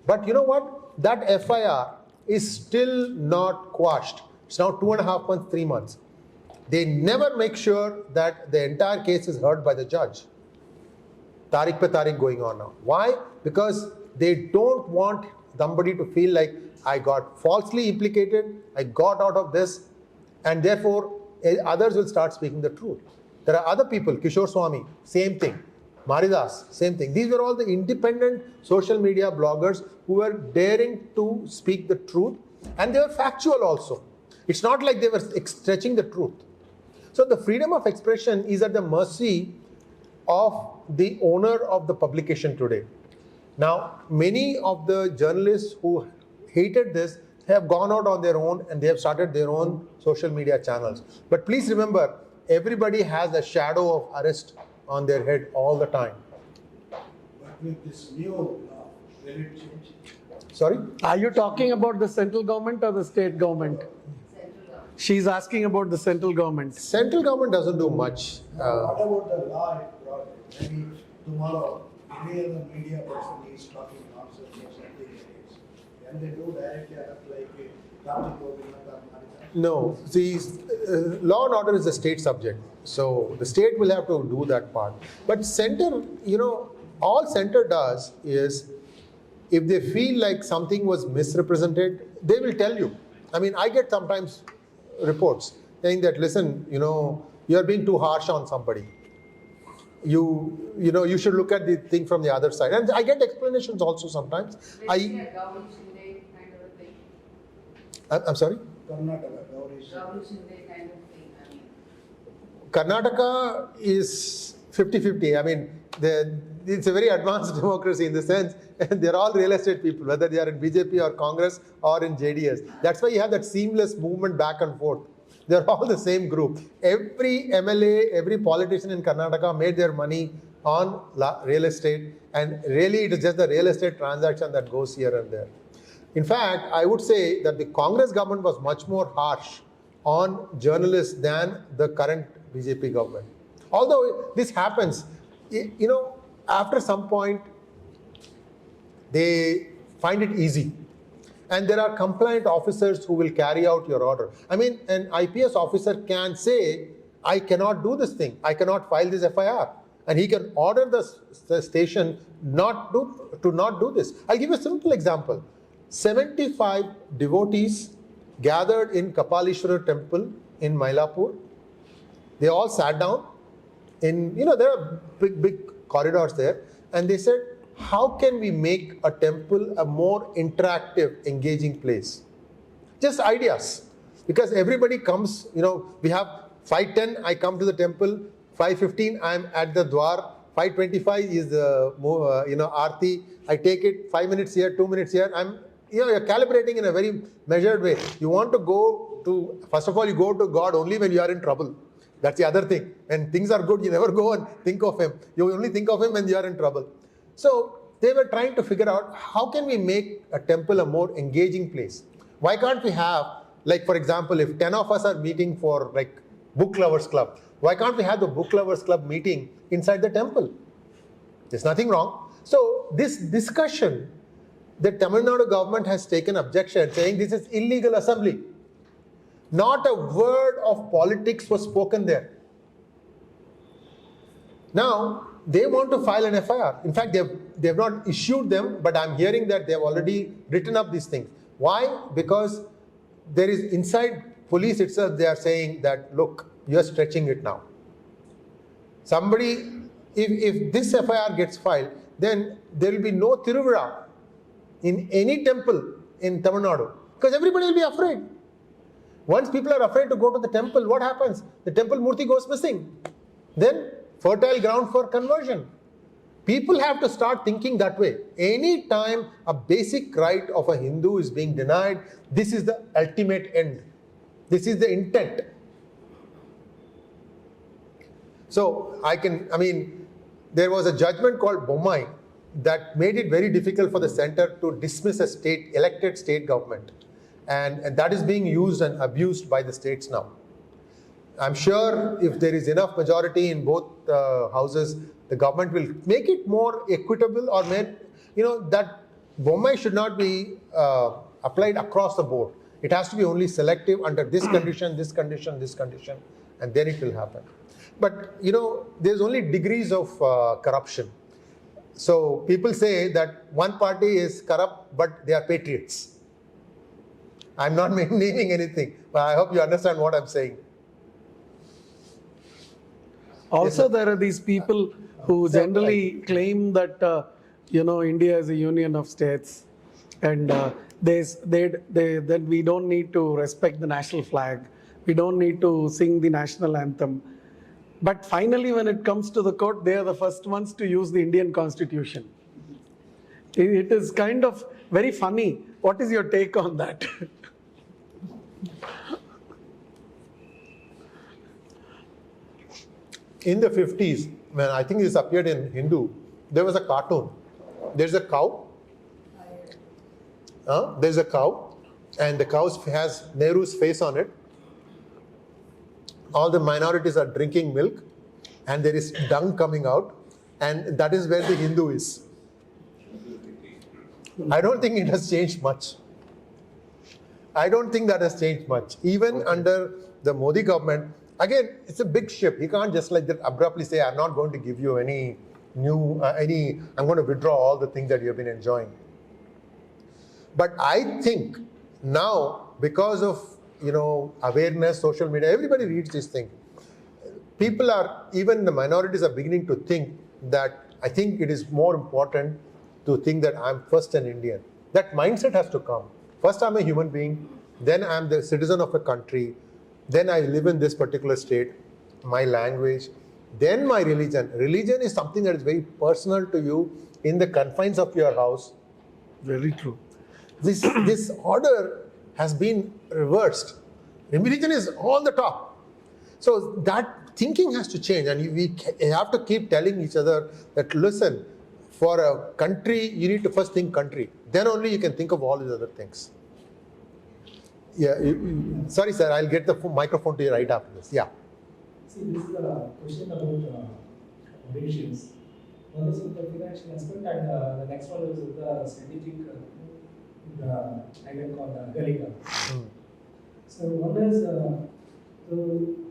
But you know what? That FIR is still not quashed. It's now 2.5 months, 3 months. They never make sure that the entire case is heard by the judge. Tariq pe tariq going on now. Why? Because they don't want somebody to feel like I got falsely implicated, I got out of this, and therefore others will start speaking the truth. There are other people, Kishore Swami, same thing. Maridas, same thing. These were all the independent social media bloggers who were daring to speak the truth, and they were factual also. It's not like they were stretching the truth. So the freedom of expression is at the mercy of the owner of the publication today. Now, many of the journalists who hated this have gone out on their own and they have started their own social media channels. But please remember, everybody has a shadow of arrest on their head all the time. But with this new law, will it change? Sorry? Are you talking about the central government or the state government? Central government. She's asking about the central government. Central government doesn't do much. What about the law it brought? Maybe tomorrow, any other media person is talking nonsense or something like this. Can they do directly like Karthik Gopinath or Maridas? No, see, law and order is a state subject. So the state will have to do that part. But center, all center does is, if they feel like something was misrepresented, they will tell you. I mean, I get sometimes reports saying that, listen, you are being too harsh on somebody. You should look at the thing from the other side. And I get explanations also sometimes. Basically a Gauri Shinde kind of a thing. I'm sorry? Karnataka, Gauri Shinde. Gauri Shinde kind of thing. I mean, Karnataka is 50-50. I mean, it's a very advanced democracy in the sense, and they're all real estate people, whether they are in BJP or Congress or in JDS. That's why you have that seamless movement back and forth. They're all the same group. Every MLA, every politician in Karnataka made their money on real estate, and really it is just the real estate transaction that goes here and there. In fact, I would say that the Congress government was much more harsh on journalists than the current BJP government. Although this happens, after some point, they find it easy. And there are compliant officers who will carry out your order. I mean, an IPS officer can say, I cannot do this thing. I cannot file this FIR. And he can order the station not to not do this. I'll give you a simple example. 75 devotees gathered in Kapalishwara temple in Mylapore. They all sat down there are big corridors there. And they said, how can we make a temple a more interactive, engaging place? Just ideas. Because everybody comes, we have 5:10, I come to the temple, 5:15, I'm at the Dwar, 5:25 is the, Aarti, I take it 5 minutes here, 2 minutes here, you're calibrating in a very measured way. You want to go to, first of all, you go to God only when you are in trouble. That's the other thing. When things are good, you never go and think of Him. You only think of Him when you are in trouble. So they were trying to figure out, how can we make a temple a more engaging place? Why can't we have, like for example, if 10 of us are meeting for like book lovers club, why can't we have the book lovers club meeting inside the temple? There's nothing wrong. So this discussion, the Tamil Nadu government has taken objection, saying this is illegal assembly. Not a word of politics was spoken there. Now, they want to file an FIR. In fact, they have not issued them, but I'm hearing that they have already written up these things. Why? Because there is inside police itself, they are saying that, look, you are stretching it now. Somebody, if this FIR gets filed, then there will be no Tiruvira in any temple in Tamil Nadu, because everybody will be afraid. Once people are afraid to go to the temple, what happens? The temple murti goes missing. Then fertile ground for conversion. People have to start thinking that way. Any time a basic right of a Hindu is being denied, this is the ultimate end. This is the intent. So there was a judgment called Bommai that made it very difficult for the center to dismiss a elected state government. And that is being used and abused by the states now. I'm sure if there is enough majority in both houses, the government will make it more equitable, or that Bommai should not be applied across the board. It has to be only selective under this condition, this condition, this condition, and then it will happen. But, there's only degrees of corruption. So people say that one party is corrupt, but they are patriots. I'm not naming anything, but I hope you understand what I'm saying. Also, there are these people who generally claim that, India is a union of states, and then we don't need to respect the national flag. We don't need to sing the national anthem. But finally, when it comes to the court, they are the first ones to use the Indian Constitution. It is kind of very funny. What is your take on that? In the 50s, when I think this appeared in Hindu, there was a cartoon. There's a cow. There's a cow, and the cow has Nehru's face on it. All the minorities are drinking milk, and there is dung coming out, and that is where the Hindu is. I don't think it has changed much. I don't think that has changed much. Even under the Modi government, again, it's a big ship. He can't just like that abruptly say, I'm not going to give you any I'm going to withdraw all the things that you've been enjoying. But I think now, because of, awareness, social media, everybody reads this thing. People even the minorities are beginning to think that I think it is more important to think that I'm first an Indian. That mindset has to come. First, I'm a human being. Then I'm the citizen of a country. Then I live in this particular state, my language. Then my religion. Religion is something that is very personal to you in the confines of your house. Very true. This order has been reversed. Religion is on the top. So that thinking has to change, and we have to keep telling each other that, listen, for a country, you need to first think country. Then only you can think of all these other things. Yeah, sorry sir, I'll get the microphone to you right after this. Yeah. See, this is a question about operations. One is with the financial aspect, and the next one is with the strategic island called Gallica. So one is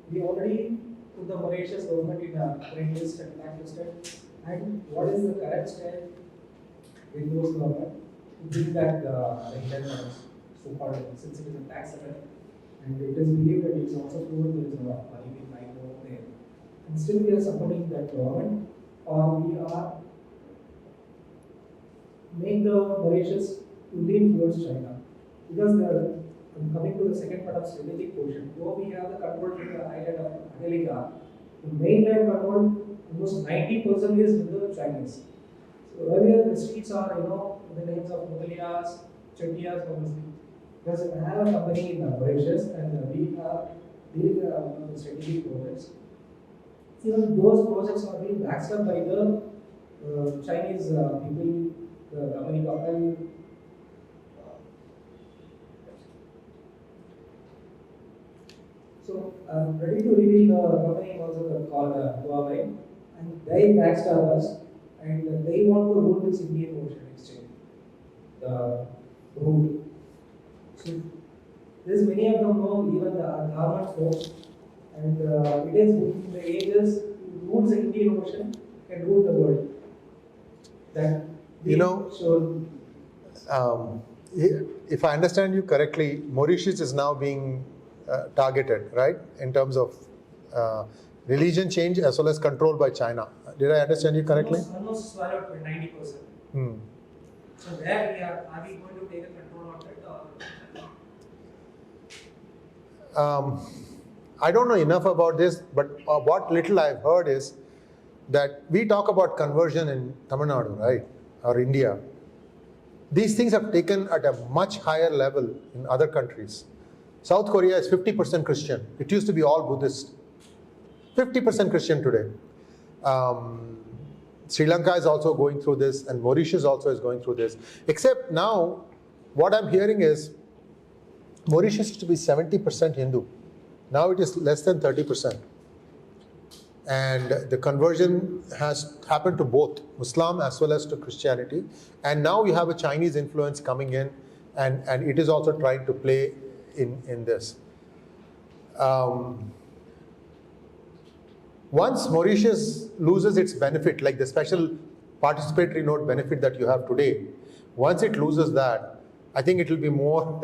we already put the Mauritius government in a green list and blacklisted. And what is the current stand with those government to bring back the Indian so-called, since it is a tax haven, and it is believed that it is also proven there is money lying over there. And still we are supporting that government, or we are make the Mauritius to lean towards China. Because coming to the second part of strategic portion, though we have the control to the island of Angelica, the mainland control almost 90% is with the Chinese. So earlier the streets are, the names of Mughaliyas, Chettiars, obviously. Because I have a company in Mauritius and we are dealing with strategic projects. Even those projects are being backed up by the Chinese people, the company couple. So I'm ready to reveal the company also called Huawei, and they backstab us, and they want to rule this Indian Ocean Exchange, the route. So there's many of them know, even the government folks, and it is in the ages who rules the Indian Ocean can rule the world. That if I understand you correctly, Mauritius is now being targeted, right, in terms of religion change as well as control by China. Did I understand you correctly? Almost swallowed by 90%. So there are we going to take a control of it, or? I don't know enough about this, but what little I've heard is that we talk about conversion in Tamil Nadu, right, or India. These things have taken at a much higher level in other countries. South Korea is 50% Christian. It used to be all Buddhist. 50% Christian today. Sri Lanka is also going through this, and Mauritius also is going through this. Except now, what I'm hearing is, Mauritius used to be 70% Hindu. Now it is less than 30%. And the conversion has happened to both Muslim as well as to Christianity. And now you have a Chinese influence coming in, and it is also trying to play in this. Once Mauritius loses its benefit, like the special participatory note benefit that you have today, once it loses that, I think it will be more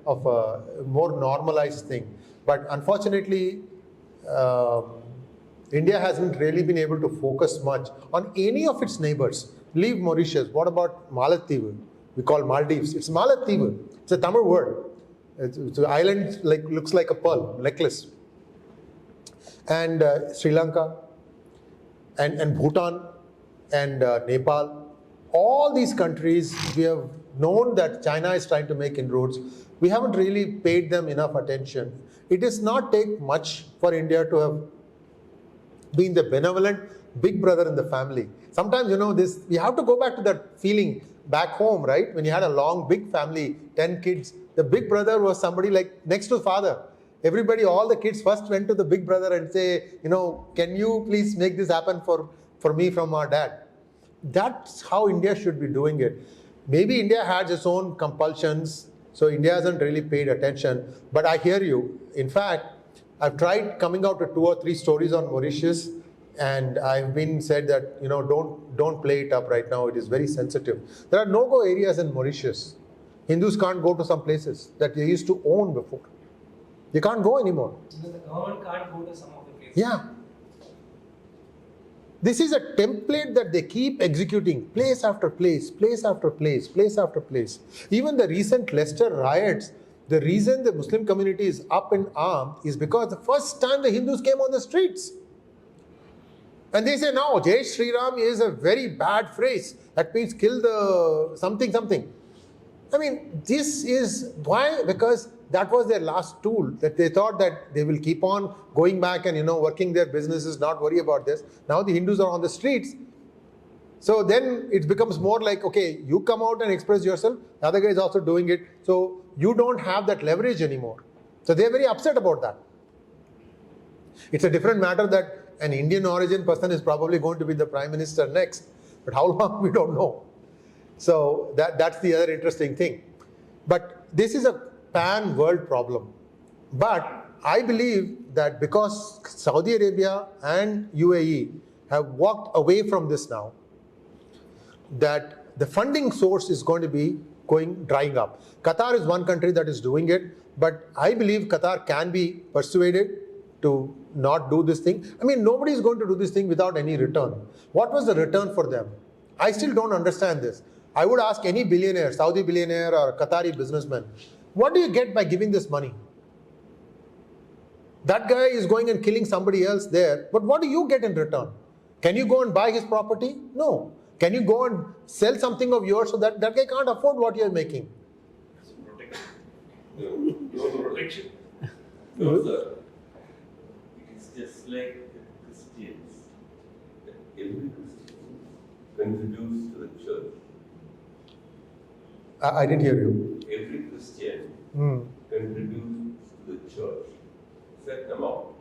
of a more normalized thing. But unfortunately, India hasn't really been able to focus much on any of its neighbors. Leave Mauritius. What about Maldives? We call Maldives. It's Maldives. It's a Tamil word. It's an island looks like a pearl necklace. And Sri Lanka, and Bhutan, and Nepal. All these countries, we have known that China is trying to make inroads. We haven't really paid them enough attention. It does not take much for India to have been the benevolent big brother in the family. Sometimes, we have to go back to that feeling back home, right? When you had a long, big family, 10 kids, the big brother was somebody like next to father. Everybody, all the kids first went to the big brother and say, can you please make this happen for me from our dad? That's how India should be doing it. Maybe India has its own compulsions, so India hasn't really paid attention. But I hear you. In fact, I've tried coming out with 2 or 3 stories on Mauritius, and I've been said that, don't play it up right now. It is very sensitive. There are no-go areas in Mauritius. Hindus can't go to some places that they used to own before. They can't go anymore. Because the government can't go to some of the places. Yeah. This is a template that they keep executing, place after place, place after place, place after place. Even the recent Leicester riots, the reason the Muslim community is up in arms is because the first time the Hindus came on the streets. And they say, no, Jai Sri Ram is a very bad phrase. That means kill the something, something. I mean, this is why, because that was their last tool, that they thought that they will keep on going back and, working their businesses, not worry about this. Now the Hindus are on the streets. So then it becomes more like, okay, you come out and express yourself, the other guy is also doing it. So you don't have that leverage anymore. So they're very upset about that. It's a different matter that an Indian origin person is probably going to be the Prime Minister next. But how long, we don't know. So that's the other interesting thing. But this is a pan-world problem. But I believe that because Saudi Arabia and UAE have walked away from this now, that the funding source is going to be drying up. Qatar is one country that is doing it, but I believe Qatar can be persuaded to not do this thing. I mean, nobody is going to do this thing without any return. What was the return for them? I still don't understand this. I would ask any billionaire, Saudi billionaire or Qatari businessman, what do you get by giving this money? That guy is going and killing somebody else there, but what do you get in return? Can you go and buy his property? No. Can you go and sell something of yours so that that guy can't afford what you're making? Protection. No, sir. It is just like the Christians. Every Christian contributes to the church. I didn't hear you. Every Christian contributes to the church. Set them out.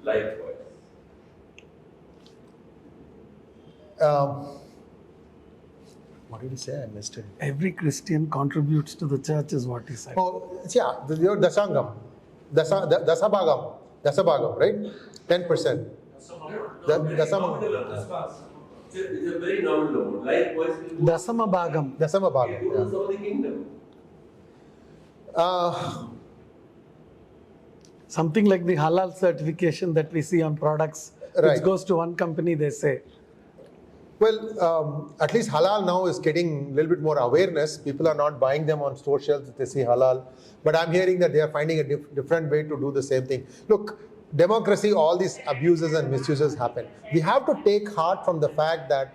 Likewise. What did he say? I missed it. Every Christian contributes to the church is what he said. Oh, yeah, your dasangam, dasabhagam, right? 10%. Dasamagam. It's a very nominal amount. Likewise, Dasama Bhagam. Dasamabhagam. Governs of the kingdom. Something like the halal certification that we see on products, Right. which goes to one company, they say. Well, at least halal now is getting a little bit more awareness. People are not buying them on store shelves if they see halal. But I'm hearing that they are finding a different way to do the same thing. Look, democracy, all these abuses and misuses happen. We have to take heart from the fact that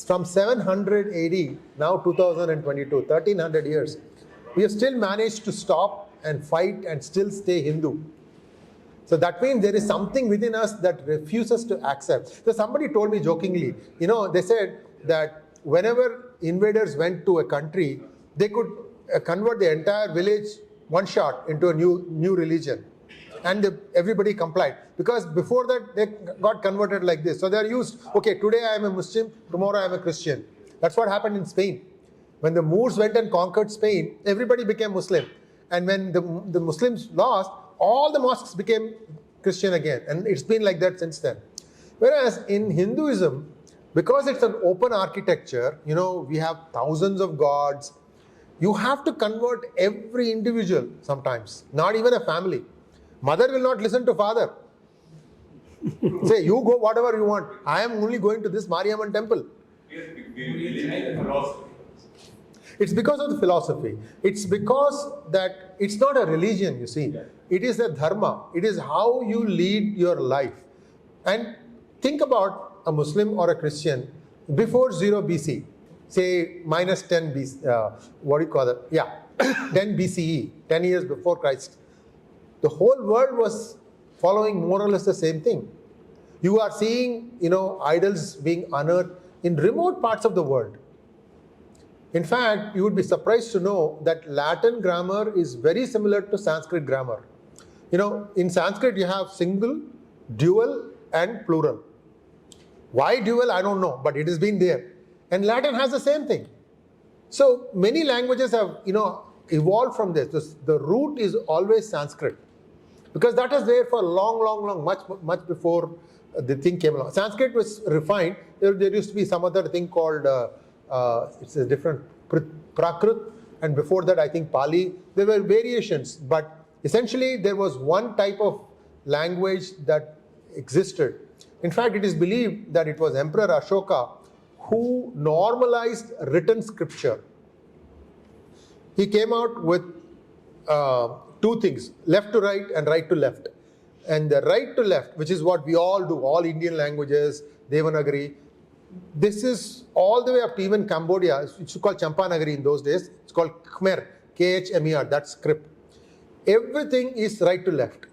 from 700 AD, now 2022, 1300 years, we have still managed to stop and fight and still stay Hindu. So that means there is something within us that refuses to accept. So somebody told me jokingly, they said that whenever invaders went to a country, they could convert the entire village one shot into a new religion. And everybody complied. Because before that, they got converted like this. So they are used, okay, today I am a Muslim, tomorrow I am a Christian. That's what happened in Spain. When the Moors went and conquered Spain, everybody became Muslim. And when the Muslims lost, all the mosques became Christian again. And it's been like that since then. Whereas in Hinduism, because it's an open architecture, we have thousands of gods. You have to convert every individual sometimes, not even a family. Mother will not listen to father. Say, you go whatever you want. I am only going to this Mariamman temple. We live in a philosophy. It's because of the philosophy. It's because that it's not a religion, you see. It is a dharma. It is how you lead your life. And think about a Muslim or a Christian before 0 BC, say minus 10 BC, what do you call it? Yeah, 10 BCE, 10 years before Christ. The whole world was following more or less the same thing. You are seeing, idols being unearthed in remote parts of the world. In fact, you would be surprised to know that Latin grammar is very similar to Sanskrit grammar. In Sanskrit you have single, dual and plural. Why dual, I don't know, but it has been there. And Latin has the same thing. So many languages have, evolved from this. The root is always Sanskrit. Because that was there for long, much before the thing came along. Sanskrit was refined. There used to be some other thing called, it's a different, Prakrit. And before that, I think Pali. There were variations. But essentially, there was one type of language that existed. In fact, it is believed that it was Emperor Ashoka who normalized written scripture. He came out with two things, left to right and right to left. And the right to left, which is what we all do, all Indian languages, Devanagari, this is all the way up to even Cambodia. It's called Champanagari in those days. It's called Khmer, Khmer, that's script. Everything is right to left.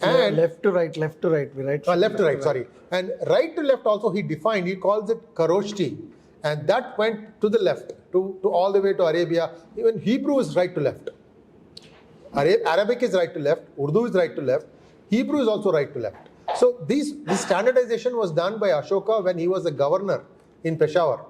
And left to right, we write. left to right, sorry. And right to left also he defined, he calls it karoshti. And that went to the left, to all the way to Arabia. Even Hebrew is right to left. Arabic is right to left, Urdu is right to left, Hebrew is also right to left. So this standardization was done by Ashoka when he was a governor in Peshawar.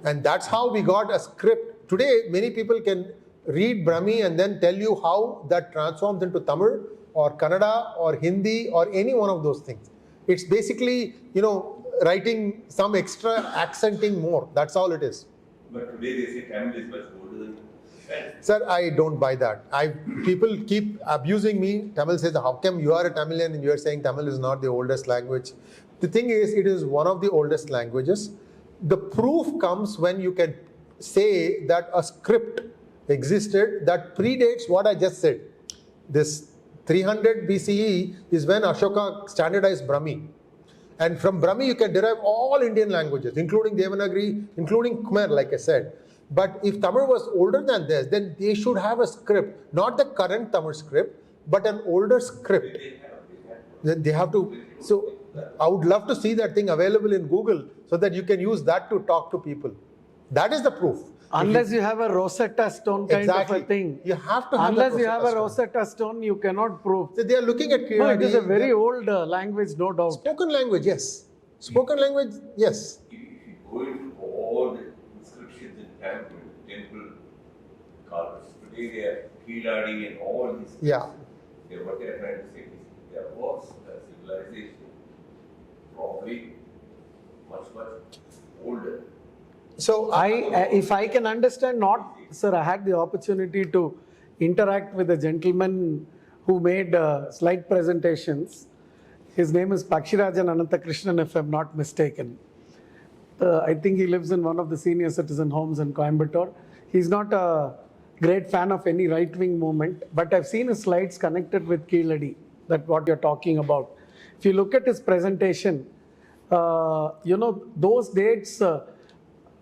And that's how we got a script. Today, many people can read Brahmi and then tell you how that transforms into Tamil or Kannada or Hindi or any one of those things. It's basically, writing some extra accenting more. That's all it is. But today they say Tamil is much older than Spanish. Sir, I don't buy that. People keep abusing me. Tamil says, how come you are a Tamilian and you are saying Tamil is not the oldest language? The thing is, it is one of the oldest languages. The proof comes when you can say that a script existed that predates what I just said. This 300 BCE is when Ashoka standardized Brahmi. And from Brahmi you can derive all Indian languages, including Devanagari, including Khmer, like I said. But if Tamil was older than this, then they should have a script, not the current Tamil script, but an older script. They have to. So I would love to see that thing available in Google so that you can use that to talk to people. That is the proof. Unless you have a Rosetta Stone kind of a thing. You have to have Unless you have a Rosetta Stone, you cannot prove. So they are looking at No, it is a very old language, no doubt. Spoken language, yes. Spoken language, yes. If you go into all the inscriptions in temple colors, today they are Kiladi and all these. Yeah. What they are trying to say is there was a civilization probably much older. So if I can understand, sir, I had the opportunity to interact with a gentleman who made slide presentations. His name is Pakshirajan Anantakrishnan, if I'm not mistaken. I think he lives in one of the senior citizen homes in Coimbatore. He's not a great fan of any right-wing movement, but I've seen his slides connected with Keeladi, that what you're talking about. If you look at his presentation, those dates,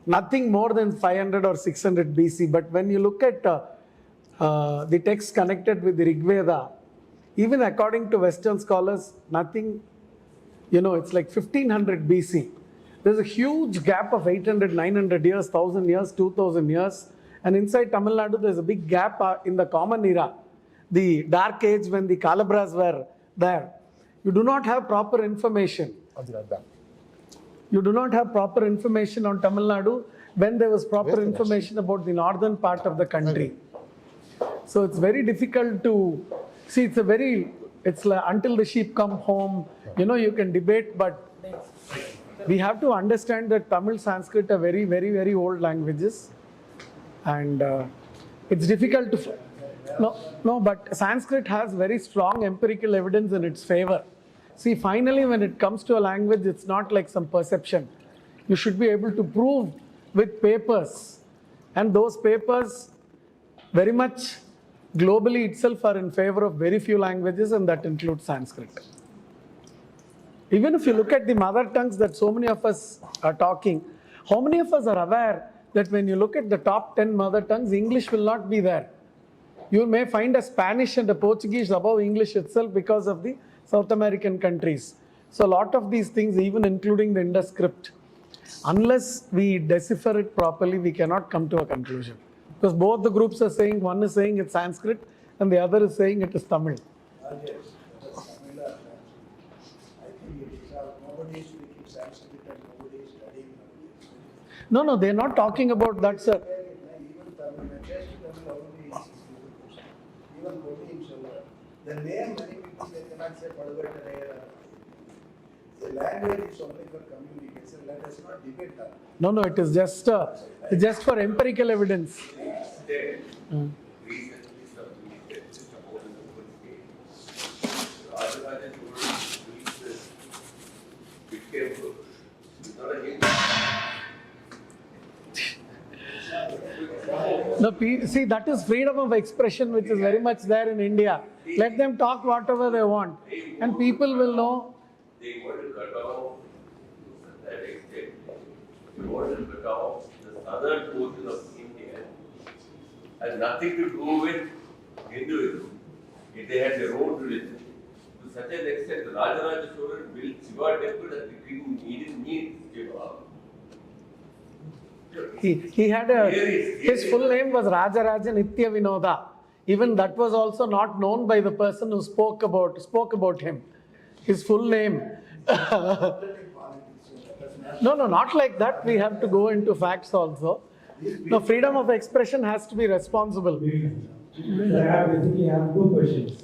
nothing more than 500 or 600 BC. But when you look at the text connected with the Rig Veda, even according to Western scholars, nothing, it's like 1500 BC. There's a huge gap of 800, 900 years, 1000 years, 2000 years. And inside Tamil Nadu, there's a big gap in the common era, the dark age when the Kalabras were there. You do not have proper information. You do not have proper information on Tamil Nadu when there was proper information about the northern part of the country. So it's very difficult to see. It's like until the sheep come home, you can debate, but we have to understand that Tamil, Sanskrit are very, very, very old languages, and it's difficult to. No, but Sanskrit has very strong empirical evidence in its favor. See, finally, when it comes to a language, it's not like some perception. You should be able to prove with papers. And those papers very much globally itself are in favor of very few languages, and that includes Sanskrit. Even if you look at the mother tongues that so many of us are talking, how many of us are aware that when you look at the top 10 mother tongues, English will not be there? You may find a Spanish and a Portuguese above English itself because of the South American countries. So a lot of these things, even including the Indus script, unless we decipher it properly, we cannot come to a conclusion. Because both the groups are saying, one is saying it's Sanskrit and the other is saying it is Tamil. I think it is nobody is speaking Sanskrit and nobody is studying nowadays. No, they're not talking about that, sir. Even Tamil, even Govindarajulu, the name many people they cannot say Coimbatore. The language is only for communication. Let us not debate that. No, it is just for empirical evidence. Recently, something just about an open space. Rajesh became not a Hindu. See, that is freedom of expression, which is very much there in India. Let them talk whatever they want, and people will know. They want to cut off to that extent. They want to cut off the southern portion of India. Has nothing to do with Hinduism. If they had their own religion, such an extent, Rajarajulu built Shiva temple that he didn't need Shiva. He had his full name was Rajaraja Nitya Vinoda. Even that was also not known by the person who spoke about him. His full name. No, not like that. We have to go into facts also. No, freedom of expression has to be responsible. I basically have two questions.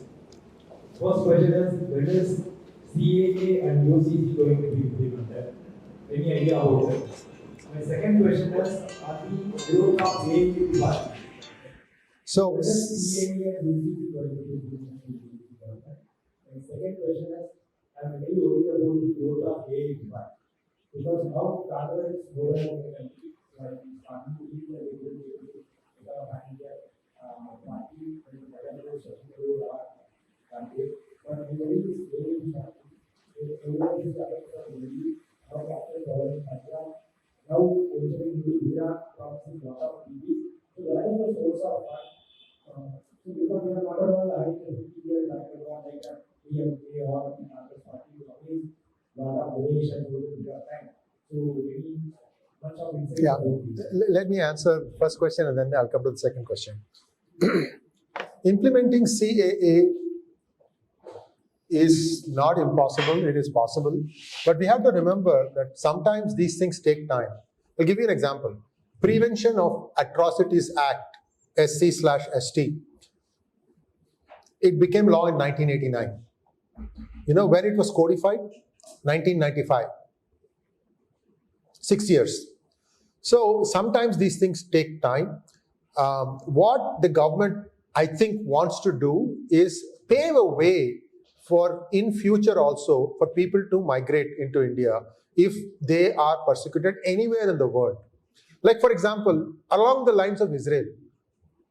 First question is, when is CAA and UCC going to be implemented? Any idea about it? My second question is, are the growth of AAA one? So, When is CAA and UCC going to be implemented? My second question is, I'm very worried about the growth of AAA. Because now Canada is more than a country, like starting to be a little bit party, whatever social country, but we very slowly everyone is already now after government now also in India promising lot of PVs. So that is the source of so because we are not at all having a 50 years like a PMK or another party, always lot of donations to the bank. So very much of insight. yeah, let me answer first question and then I'll come to the second question. Implementing CAA is not impossible, it is possible. But we have to remember that sometimes these things take time. I'll give you an example. Prevention of Atrocities Act, SC/ST. It became law in 1989. You know when it was codified? 1995. 6 years. So sometimes these things take time. What the government, I think, wants to do is pave a way for in future also for people to migrate into India if they are persecuted anywhere in the world. Like for example, along the lines of Israel,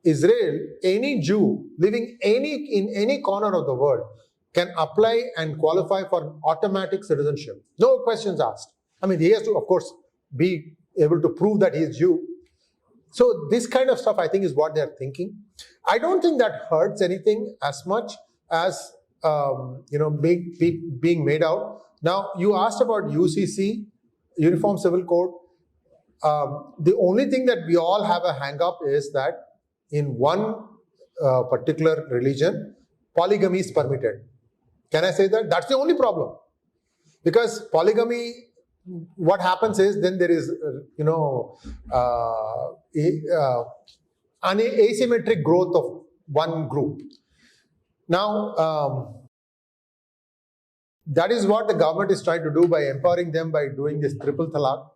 any Jew living in any corner of the world can apply and qualify for automatic citizenship. No questions asked. I mean, he has to, of course, be able to prove that he is Jew. So this kind of stuff, I think, is what they're thinking. I don't think that hurts anything as much as being made out. Now, you asked about UCC, Uniform Civil Code. The only thing that we all have a hang-up is that in one particular religion, polygamy is permitted. Can I say that? That's the only problem. Because polygamy, what happens is then there is, an asymmetric growth of one group. Now, that is what the government is trying to do by empowering them by doing this triple talaq.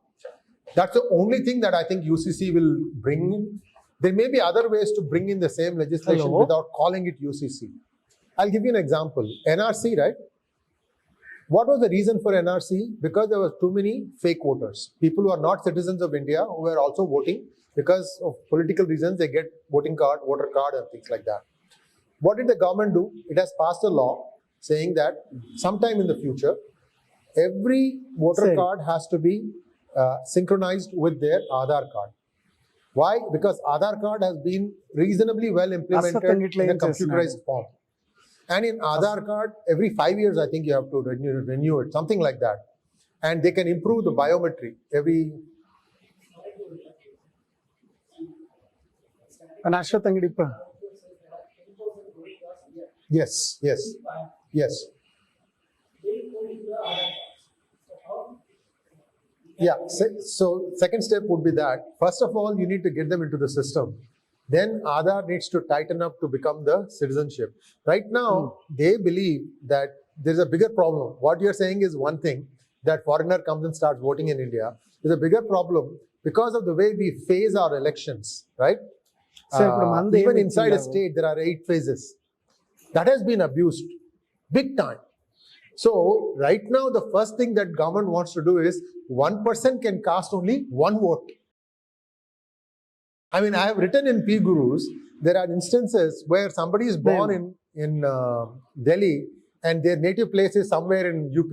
That's the only thing that I think UCC will bring in. There may be other ways to bring in the same legislation without calling it UCC. I'll give you an example. NRC, right? What was the reason for NRC? Because there were too many fake voters. People who are not citizens of India who were also voting because of political reasons. They get voting card, voter card and things like that. What did the government do? It has passed a law saying that sometime in the future, every voter card has to be synchronized with their Aadhaar card. Why? Because Aadhaar card has been reasonably well implemented in a computerized form. And in Aadhaar card, every 5 years, I think you have to renew it, something like that. And they can improve the biometry every... Yes. Yeah, so second step would be that. First of all, you need to get them into the system. Then Aadhaar needs to tighten up to become the citizenship. Right now, they believe that there's a bigger problem. What you're saying is one thing, that foreigner comes and starts voting in India. There's a bigger problem because of the way we phase our elections, right? Even inside a state, there are 8 phases. That has been abused big time. So right now, the first thing that government wants to do is one person can cast only one vote. I mean, I have written in PGurus, there are instances where somebody is born in Delhi and their native place is somewhere in UP,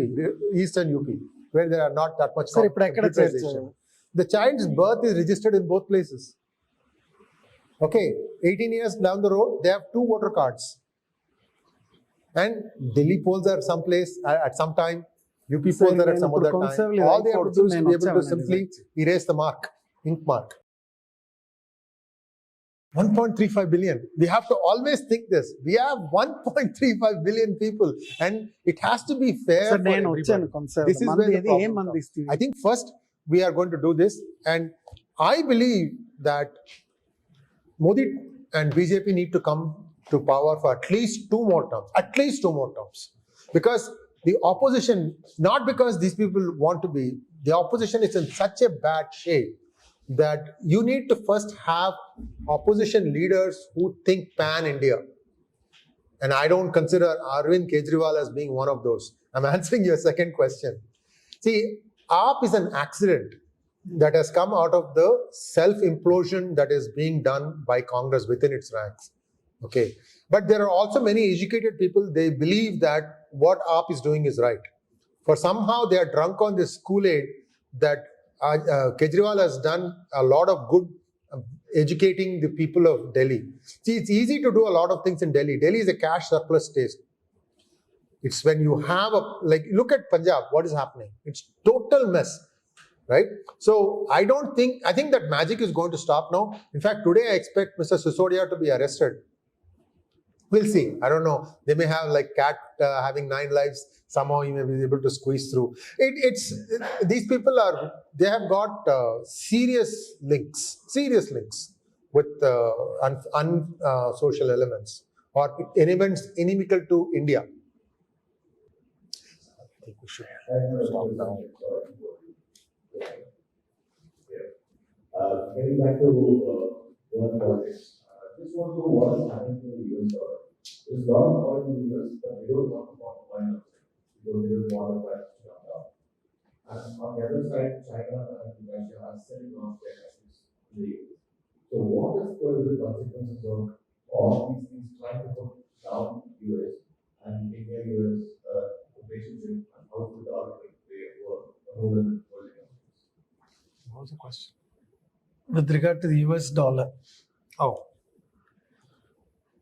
eastern UP, where there are not that much computerization. The child's birth is registered in both places. Okay, 18 years down the road, they have 2 voter cards. And Delhi polls are someplace at some time, UP Sir, polls are at నేను some ఇప్పుడు other time. conservative All they have to do is to be able to నేను simply erase the mark, ink mark. 1.35 billion. We have to always think this. We have 1.35 billion people, and it has to be fair sir for నేను వచ్చాను everybody. This is where the ఏది ఏం problem మంది comes. ఇస్తుంది I think first we are going to do this, and I believe that Modi and BJP need to come to power for at least 2 more terms. At least 2 more terms. Because the opposition, not because these people want to be, the opposition is in such a bad shape that you need to first have opposition leaders who think pan-India. And I don't consider Arvind Kejriwal as being one of those. I'm answering your second question. See, AAP is an accident that has come out of the self-implosion that is being done by Congress within its ranks. Okay. But there are also many educated people, they believe that what AAP is doing is right. For somehow they are drunk on this Kool-Aid that Kejriwal has done a lot of good educating the people of Delhi. See, it's easy to do a lot of things in Delhi. Delhi is a cash surplus state. It's when you have like, look at Punjab, what is happening? It's total mess, right? So I think that magic is going to stop now. In fact, today I expect Mr. Sisodia to be arrested. We'll see. I don't know. They may have like cat having 9 lives. Somehow he may be able to squeeze through. These people they have got serious links with unsocial elements or elements inimical to India. I think we should stop now. Getting back to world politics, just want to know what is happening to the US dollar. There's a lot of oil in the US, but they don't want to buy oil because they don't want the price to come down. And on the other side, China and Russia are selling off their assets to the US. So what is going to be the consequences of all these things trying to put down US and India US relationship, and how the dollar will play a role in world economy? What was the question? with regard to the US dollar? Oh.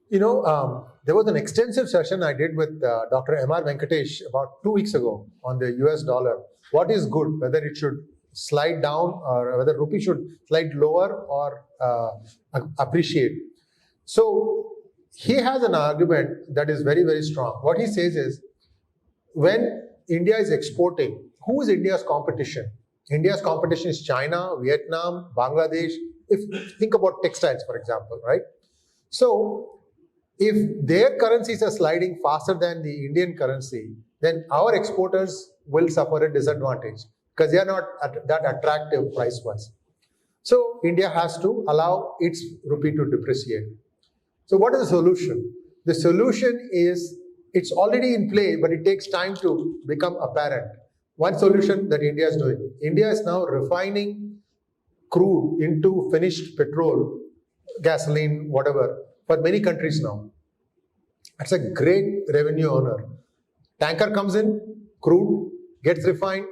You know, there was an extensive session I did with Dr. M.R. Venkatesh about 2 weeks ago on the US dollar. What is good, whether it should slide down or whether rupee should slide lower or appreciate. So he has an argument that is very, very strong. What he says is, when India is exporting, who is India's competition? India's competition is China, Vietnam, Bangladesh. Think about textiles, for example, right? So if their currencies are sliding faster than the Indian currency, then our exporters will suffer a disadvantage because they are not that attractive price-wise. So India has to allow its rupee to depreciate. So what is the solution? The solution is, it's already in play, but it takes time to become apparent. One solution that India is doing. India is now refining crude into finished petrol, gasoline, whatever, for many countries now. It's a great revenue earner. Tanker comes in, crude gets refined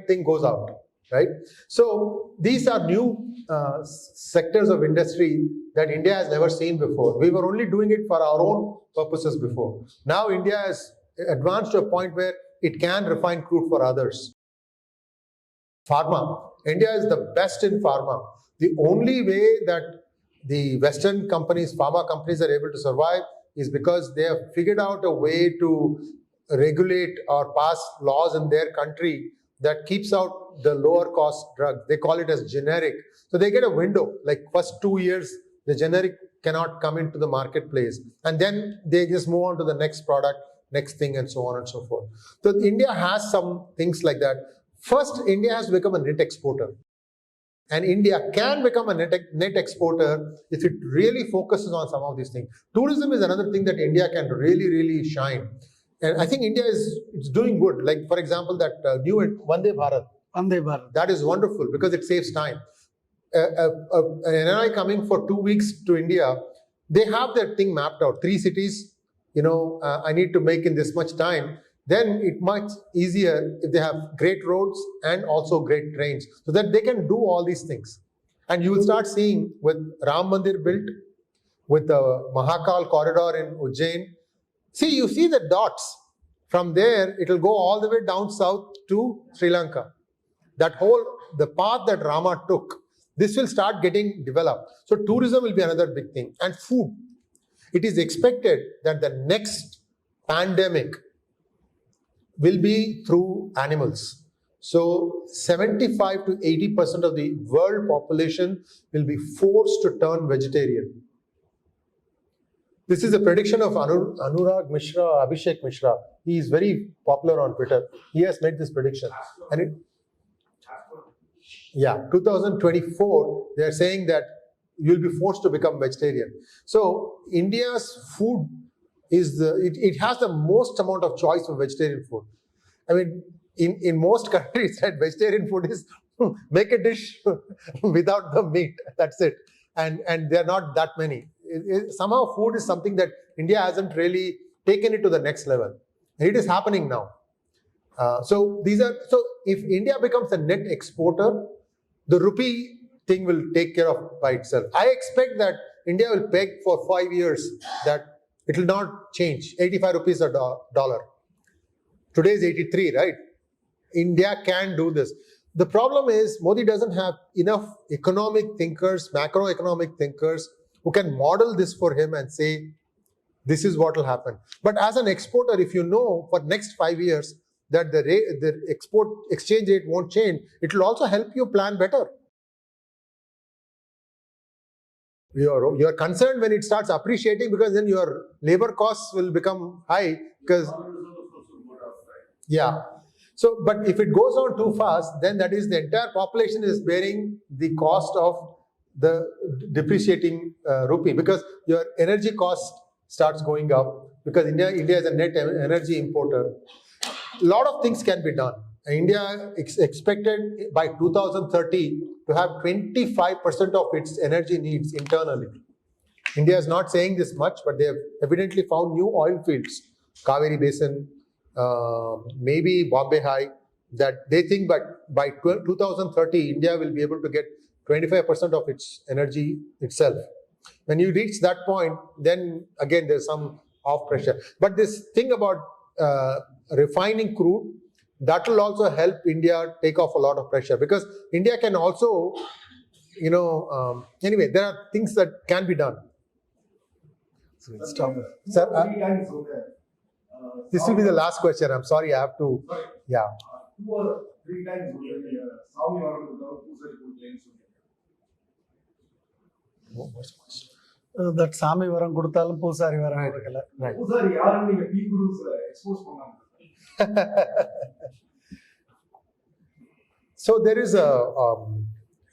thing goes out, right? So these are new sectors of industry that India has never seen before. We were only doing it for our own purposes before. Now India has advanced to a point where it can refine crude for others. Pharma. India is the best in pharma. The only way that the Western companies, pharma companies, are able to survive is because they have figured out a way to regulate or pass laws in their country that keeps out the lower cost drugs. They call it as generic. So they get a window, like first 2 years, the generic cannot come into the marketplace. And then they just move on to the next product, next thing, and so on and so forth. So India has some things like that. First, India has become a net exporter. And India can become a net exporter if it really focuses on some of these things. Tourism is another thing that India can really, really shine. And I think India it's doing good. Like, for example, that new Vande Bharat. Vande Bharat. That is wonderful because it saves time. An NRI coming for 2 weeks to India, they have that thing mapped out. 3 cities, I need to make in this much time. Then it's much easier if they have great roads and also great trains so that they can do all these things. And you will start seeing with Ram Mandir built, with the Mahakal corridor in Ujjain, See, you see the dots. From there, it will go all the way down south to Sri Lanka. The path that Rama took, this will start getting developed. So tourism will be another big thing. And food. It is expected that the next pandemic will be through animals. So 75 to 80% of the world population will be forced to turn vegetarian. This is a prediction of Anurag Mishra, Abhishek Mishra. He is very popular on Twitter. He has made this prediction. And 2024, they are saying that you will be forced to become vegetarian. So India's food is it has the most amount of choice for vegetarian food. I mean, in most countries, that vegetarian food is make a dish without the meat. That's it. And there are not that many. Somehow food is something that India hasn't really taken it to the next level. And it is happening now. So if India becomes a net exporter, the rupee thing will take care of by itself. I expect that India will peg for 5 years that it will not change. 85 rupees a dollar. Today is 83, right? India can do this. The problem is Modi doesn't have enough economic thinkers, macroeconomic thinkers who can model this for him and say, this is what will happen. But as an exporter, if you know for next 5 years that the export exchange rate won't change, it will also help you plan better. You're concerned when it starts appreciating because then your labor costs will become high because So, but if it goes on too fast, then that is the entire population is bearing the cost of the depreciating rupee because your energy cost starts going up because India is a net energy importer. A lot of things can be done. India is expected by 2030 to have 25% of its energy needs internally. India is not saying this much, but they have evidently found new oil fields, Kaveri Basin, maybe Bombay High, that they think by 2030, India will be able to get 25% of its energy itself. When you reach that point, then again, there's some off pressure. But this thing about refining crude, that will also help India take off a lot of pressure because India can also, anyway, there are things that can be done. So let's stop. Sir, this will be the last question. I'm sorry, I have to. Yeah. 2 or 3 times Swami Varandah That Sami Varam Kudutalum Pusari Varam Edukala. Right. Pusari yaru neenga PGurus expose pannanga. So there is a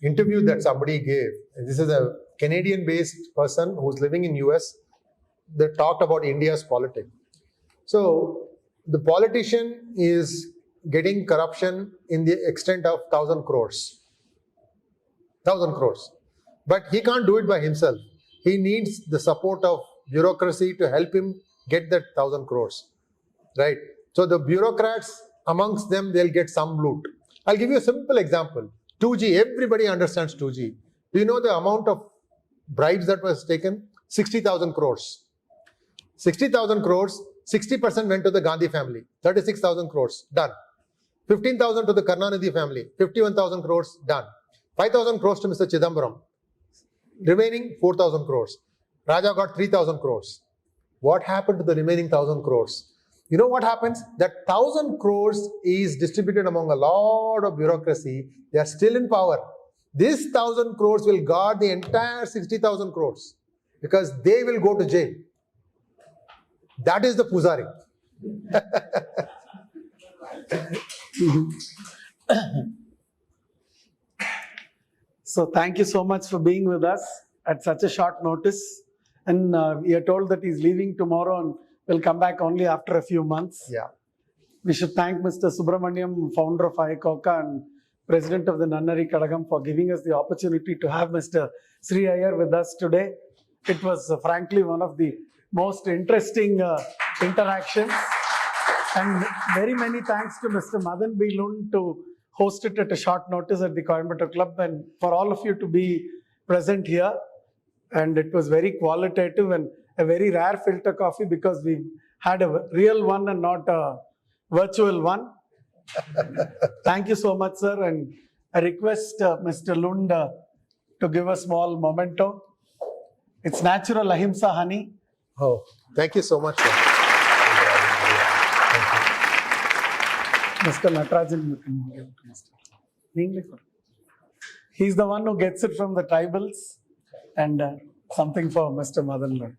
interview that somebody gave. This is a Canadian-based person who's living in US. They talked about India's politics. So the politician is getting corruption in the extent of 1,000 crores. 1,000 crores. But he can't do it by himself. He needs the support of bureaucracy to help him get that 1,000 crores. Right? So the bureaucrats, amongst them, they'll get some loot. I'll give you a simple example. 2G, everybody understands 2G. Do you know the amount of bribes that was taken? 60,000 crores. 60,000 crores, 60% went to the Gandhi family. 36,000 crores, done. 15,000 to the Karnanidhi family. 51,000 crores, done. 5,000 crores to Mr. Chidambaram. Remaining 4,000 crores. Raja got 3,000 crores. What happened to the remaining 1,000 crores? You know what happens? That 1,000 crores is distributed among a lot of bureaucracy. They are still in power. This 1,000 crores will guard the entire 60,000 crores because they will go to jail. That is the Pujari. So thank you so much for being with us at such a short notice. And we are told that he's leaving tomorrow and will come back only after a few months. Yeah. We should thank Mr. Subramaniam, founder of Ayakoka and president of the Nannari Kadagam, for giving us the opportunity to have Mr. Sree Iyer with us today. It was frankly one of the most interesting interactions. And very many thanks to Mr. Madan B. Lund to host it at a short notice at the Coimbatore Club and for all of you to be present here. And it was very qualitative and a very rare filter coffee because we had a real one and not a virtual one. Thank you so much, sir. And I request Mr. Lund to give a small memento. It's natural ahimsa honey. Oh, thank you so much, sir. Mr. Natarajan, you can give it to Mr. He's the one who gets it from the tribals, and something for Mr. Madan Lal.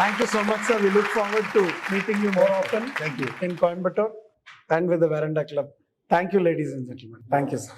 Thank you so much, sir. We look forward to meeting you more often Thank you. in Coimbatore and with the Verandah Club. Thank you, ladies and gentlemen. Thank you, sir.